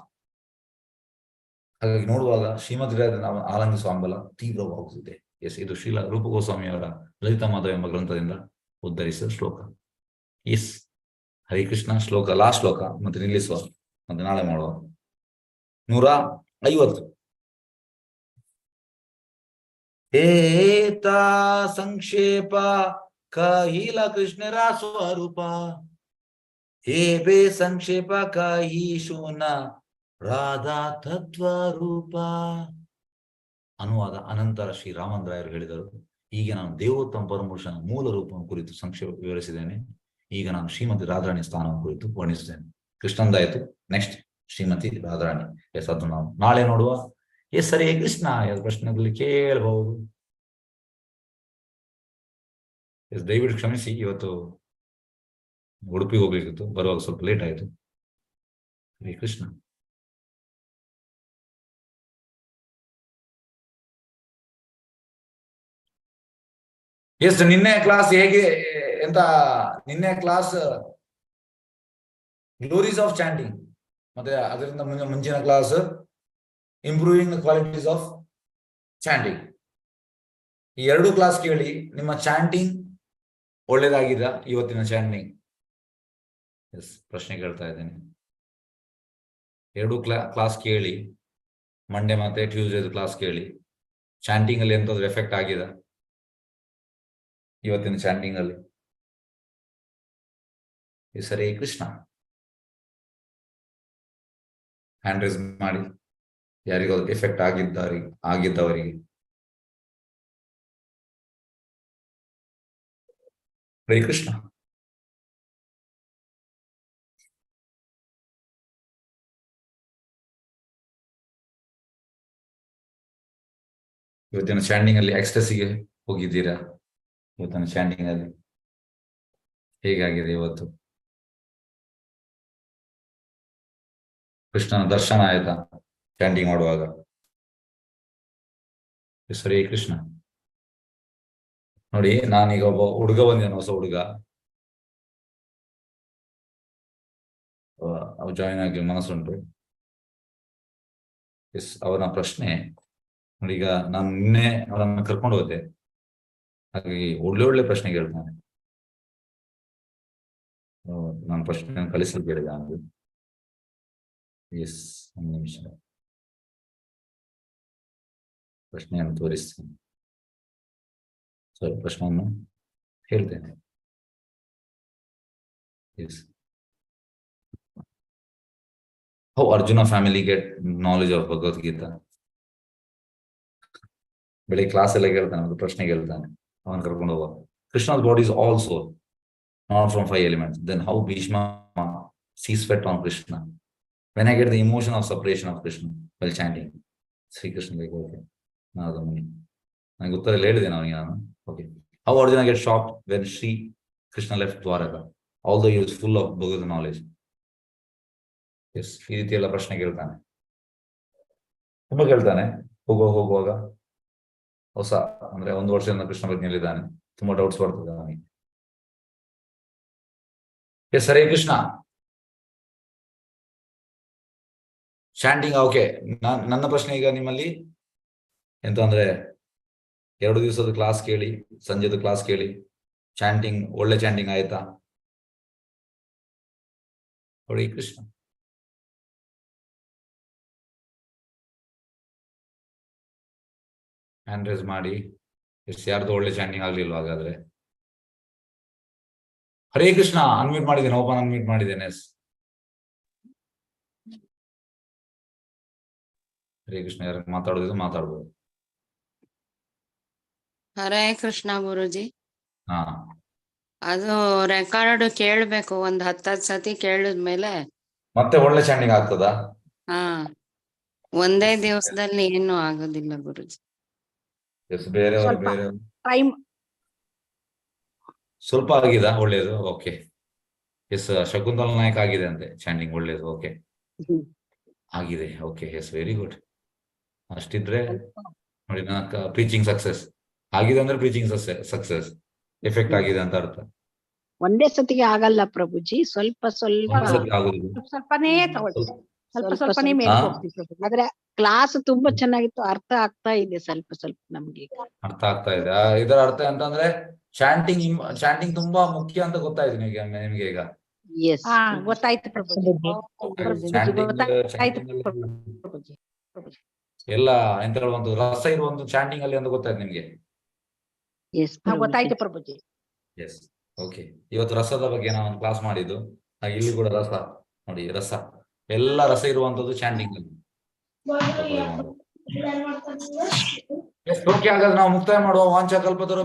ಹಾಗಾಗಿ ನೋಡುವಾಗ ಶ್ರೀಮತಿ ರಾಧಾರಾಣಿ ಆಲಂಗಿಸುವ ಹಂಬಲ ತೀವ್ರವಾಗುತ್ತದೆ. ಎಸ್, ಇದು ಶ್ರೀಲ ರೂಪ ಗೋಸ್ವಾಮಿಯವರ ಲಲಿತಾ ಮಾಧವ ಎಂಬ ಗ್ರಂಥದಿಂದ ಉದ್ಧರಿಸಿದ ಶ್ಲೋಕ. ಎಸ್, ಹರಿ ಕೃಷ್ಣ. ಶ್ಲೋಕ, ಲಾಸ್ಟ್ ಶ್ಲೋಕ, ಮತ್ತೆ ನಿಲ್ಲಿಸುವ, ಮತ್ತೆ ನಾಳೆ ಮಾಡುವ. 150. ಏತಾ ಸಂಕ್ಷೇಪ ಕಹಿಲ ಕೃಷ್ಣರ ಸ್ವರೂಪ, ಹೇ ಬೇ ಸಂಕ್ಷೇಪ ಕಹಿ ಶೂನ ರಾಧಾ ತತ್ವರೂಪ. ಅನುವಾದ ಅನಂತರ ಶ್ರೀ ರಾಮಂದ್ರಾಯರು ಹೇಳಿದರು, ಈಗ ನಾನು ದೇವೋತ್ತಮ ಪರಮಪುರುಷನ ಮೂಲ ರೂಪವನ್ನು ಕುರಿತು ಸಂಕ್ಷೇಪ ವಿವರಿಸಿದ್ದೇನೆ. ಈಗ ನಾನು ಶ್ರೀಮತಿ ರಾಧಾರಾಣಿ ಸ್ಥಾನವನ್ನು ಕುರಿತು ವರ್ಣಿಸಿದ್ದೇನೆ. ಕೃಷ್ಣಂದಾಯ್ತು, ನೆಕ್ಸ್ಟ್ ಶ್ರೀಮತಿ ರಾಧಾರಾಣಿ. ಎಸ್, ಅದು ನಾವು ನಾಳೆ ನೋಡುವ. ಎಸ್, ಸರಿ ಕೃಷ್ಣ. ಎಸ್, ಪ್ರಶ್ನೆಗಳಲ್ಲಿ ಕೇಳಬಹುದು. ಎಸ್, ದಯವಿಟ್ಟು ಕ್ಷಮಿಸಿ, ಇವತ್ತು ಉಡುಪಿಗೆ ಹೋಗ್ಲಿಕ್ಕಿತ್ತು, ಬರುವಾಗ ಸ್ವಲ್ಪ ಲೇಟ್ ಆಯ್ತು. ಹರೇ ಕೃಷ್ಣ. ಎಸ್, ನಿನ್ನೆ ಕ್ಲಾಸ್ ಹೇಗೆ ಎಂತ, ನಿನ್ನೆ ಕ್ಲಾಸ್ ಗ್ಲೋರೀಸ್ ಆಫ್ ಚಾಂಟಿಂಗ್, ಮತ್ತೆ ಅದರಿಂದ ಮುಂಚಿನ class improving the qualities of chanting. ಈ 2 ಕ್ಲಾಸ್ ಕೇಳಿ. ನಿಮ್ಮ ಚಾಂಟಿಂಗ್ ಒಳ್ಳೇದಾಗಿದ ಇವತ್ತಿನ ಚಾಂಟಿಂಗ್? ಎಸ್, ಪ್ರಶ್ನೆ ಕೇಳ್ತಾ ಇದ್ದೇನೆ. 2 ಕ್ಲಾಸ್ ಕೇಳಿ, ಮಂಡೇ ಮತ್ತೆ ಟ್ಯೂಸ್ಡೇ ಕ್ಲಾಸ್ ಕೇಳಿ. ಚಾಂಟಿಂಗ್ ಅಲ್ಲಿ ಎಂತಾದ್ರು ಎಫೆಕ್ಟ್ ಆಗಿದೆ ಇವತ್ತಿನ ಚಾಂಟಿಂಗ್ ಅಲ್ಲಿ? ಸರಿ ಕೃಷ್ಣ. ಹ್ಯಾಂಡ್ ರೈಸ್ ಮಾಡಿ, ಯಾರಿಗೂ ಎಫೆಕ್ಟ್ ಆಗಿದ್ದವರಿಗೆ. ಹರೇ ಕೃಷ್ಣ. ಇವತ್ತಿನ ಚಾಂಟಿಂಗ್ ಅಲ್ಲಿ ಎಕ್ಸ್ಟಸಿಗೆ ಹೋಗಿದ್ದೀರಾ? ಇವತ್ತಿನ ಚಾಂಟಿಂಗ್ ಅಲ್ಲಿ ಹೇಗಾಗಿದೆ ಇವತ್ತು? ಕೃಷ್ಣನ ದರ್ಶನ ಆಯ್ತಾ ಚಾಂಟಿಂಗ್ ಮಾಡುವಾಗ? ಸರಿ ಕೃಷ್ಣ. ನೋಡಿ, ನಾನೀಗ ಒಬ್ಬ ಹುಡುಗ ಬಂದೇನು, ಹೊಸ ಹುಡುಗ. ಅವ್ ಜಾಯಿನ್ ಆಗಿ ಮನಸ್ಸುಂಟು. ಎಸ್, ಅವನ ಪ್ರಶ್ನೆ ನೋಡಿ, ಈಗ ನಾನು ನಿನ್ನೆ ಅವರನ್ನು ಕರ್ಕೊಂಡು ಹೋದೆ, ಹಾಗಾಗಿ ಒಳ್ಳೆ ಪ್ರಶ್ನೆ ಕೇಳ್ತಾನೆ. ನಾನು ಪ್ರಶ್ನೆ ಕಲಿಸಲು ಕೇಳಿದ ಅವನಿಗೆ. ಎಸ್, ಒಂದು ನಿಮಿಷ ಪ್ರಶ್ನೆಯನ್ನು ತೋರಿಸ್ತೇನೆ. ಸರಿ, ಪ್ರಶ್ನೆಯನ್ನು ಹೇಳ್ತೇನೆ. Yes, how Arjuna family get knowledge of Bhagavad Gita? ಬೆಳಿಗ್ಗೆ ಕ್ಲಾಸ್ ಎಲ್ಲ ಕೇಳ್ತಾನೆ, ಒಂದು ಪ್ರಶ್ನೆ ಕೇಳ್ತಾನೆ, ಅವನ್ ಕರ್ಕೊಂಡು ಹೋಗುವ. ಕೃಷ್ಣ's body is also not from 5 elements. Then how Bhishma sees sweat on Krishna? When I get the emotion of separation of Krishna while chanting Sri Krishna, like, okay, ನನಗೆ ಉತ್ತರ ಹೇಳಿದೆ ಅವನಿಗೆ ನಾನು. Okay, how Arjuna gets shocked when Sri Krishna left Dwaraka, although he was full of Bhagavad knowledge. Yes, ಈ ರೀತಿ ಎಲ್ಲ ಪ್ರಶ್ನೆ ಕೇಳ್ತಾನೆ, ತುಂಬಾ ಕೇಳ್ತಾನೆ. ಹೋಗುವಾಗ ಹೊಸ, ಅಂದ್ರೆ 1 ವರ್ಷದಿಂದ ಕೃಷ್ಣ ಪ್ರಜ್ಞೆಯಲ್ಲಿದ್ದಾನೆ, ತುಂಬಾ ಡೌಟ್ಸ್ ಬರ್ತದೆ ಅವನಿಗೆ. Yes, Hare Krishna. Chanting okay. ನನ್ನ ಪ್ರಶ್ನೆ ಈಗ ನಿಮ್ಮಲ್ಲಿ ಎಂತ ಅಂದ್ರೆ, 2 ದಿವಸದ ಕ್ಲಾಸ್ ಕೇಳಿ, ಸಂಜೆದು ಕ್ಲಾಸ್ ಕೇಳಿ, ಚಾಂಟಿಂಗ್ ಒಳ್ಳೆ ಚಾಂಟಿಂಗ್ ಆಯ್ತಾ? ಹರೇ ಕೃಷ್ಣ. ಹ್ಯಾಂಡ್ ರೈಸ್ ಮಾಡಿ. ಎಷ್ಟು ಯಾರ್ದು ಒಳ್ಳೆ ಚಾಂಟಿಂಗ್ ಆಗ್ಲಿಲ್ವ ಹಾಗಾದ್ರೆ? ಹರೇ ಕೃಷ್ಣ. ಅನ್ಮ್ಯೂಟ್ ಮಾಡಿದ್ದೇನೆ, ಓಪನ್ ಅನ್ಮ್ಯೂಟ್ ಮಾಡಿದ್ದೇನೆ. ಹರೇ ಕೃಷ್ಣ. ಯಾರು ಮಾತಾಡೋದಿದ್ರು ಮಾತಾಡ್ಬೋದು. ಹರೇ ಕೃಷ್ಣ ಗುರುಜಿ. ಹಾ, ಅದು ರೆಕಾರ್ಡ್ ಕೇಳ್ಬೇಕು, 10 ಸತಿ ಕೇಳಿದ್ಮೇಲೆ ಮತ್ತೆ ಒಳ್ಳೆ ಚಾಂಟಿಂಗ್ ಆಗ್ತದಾ? ಹಾ, ಒಂದೇ ದಿವಸದಲ್ಲಿ ಏನು ಆಗೋದಿಲ್ಲ ಗುರುಜಿ. ಬೇರೆಯವರು ಟೈಮ್ ಸ್ವಲ್ಪ ಆಗಿದೆ, ಒಳ್ಳೇದು. ಓಕೆ, ಎಸ್, ಶಕುಂತಲ ನಾಯಕ್ ಆಗಿದೆ ಅಂತೆ ಚಾಂಟಿಂಗ್, ಒಳ್ಳೇದು. ಓಕೆ, ಆಗಿದೆ. Okay, yes, very good. ಅಷ್ಟಿದ್ರೆ ನೋಡಿ, ನನ್ನ ಪ್ರೀಚಿಂಗ್ ಸಕ್ಸಸ್ ಆಗಿದೆ ಅಂದ್ರೆ ಪ್ರೀಚಿಂಗ್ ಸಕ್ಸಸ್ ಎಫೆಕ್ಟ್ ಆಗಿದೆ ಅಂತ ಅರ್ಥ. ಒಂದೇ ಸತಿಗೆ ಆಗಲ್ಲ ಪ್ರಭುಜಿ, ಸ್ವಲ್ಪ ಸ್ವಲ್ಪ ಆಗುದಿಲ್ಲ, ಸ್ವಲ್ಪನೇ ತಗೊಳ್ಳಿ. ಸ್ವಲ್ಪನೇ ಮೇಲೆ ಹೋಗ್ತೀವಿ ಪ್ರಭುಜಿ. ಆದ್ರೆ ಕ್ಲಾಸ್ ತುಂಬಾ ಚೆನ್ನಾಗಿತ್ತು, ಅರ್ಥ ಆಗ್ತಾ ಇದೆ ಸ್ವಲ್ಪ ಸ್ವಲ್ಪ ನಮ್ಗೆ ಈಗ. ಅರ್ಥ ಆಗ್ತಾ ಇದೆ. ಇದರ ಅರ್ಥ ಅಂತಂದ್ರೆ ಚಾಂಟಿಂಗ್ ತುಂಬಾ ಮುಖ್ಯ ಅಂತ ಗೊತ್ತಾಯ್ತು ನಿಮ್ಗೆ ಈಗ. ಎಸ್ ಗೊತ್ತಾಯ್ತು ಪ್ರಭುಜಿ. ಗೊತ್ತಾಯ್ತು ಪ್ರಭುಜಿ. ಎಲ್ಲ ಎಂತ ಒಂದು ರಸ ಇರುವಂತ ಚಾಂಟಿಂಗ್ ಅಲ್ಲಿ ಅಂತ ಗೊತ್ತಾಯ್ತು ನಿಮ್ಗೆ. ಎಸ್ ಗೊತ್ತಾಯ್ತು ಪ್ರಭುಜಿ. S, okay. ಇವತ್ತು ರಸದ ಬಗ್ಗೆ ನಾವು ಒಂದು ಕ್ಲಾಸ್ ಮಾಡಿದ್ದು, ಹಾಗೆ ಇಲ್ಲಿ ಕೂಡ ರಸ ನೋಡಿ, ರಸ ಎಲ್ಲ ರಸ ಇರುವಂತದ್ದು ಚಾಂಟಿಂಗ್ ಅಲ್ಲಿ. ಓಕೆ, ಹಾಗಾದ್ರೆ ನಾವು ಮುಕ್ತಾಯ ಮಾಡುವ. ವಾಂಚಾ ಕಲ್ಪತರು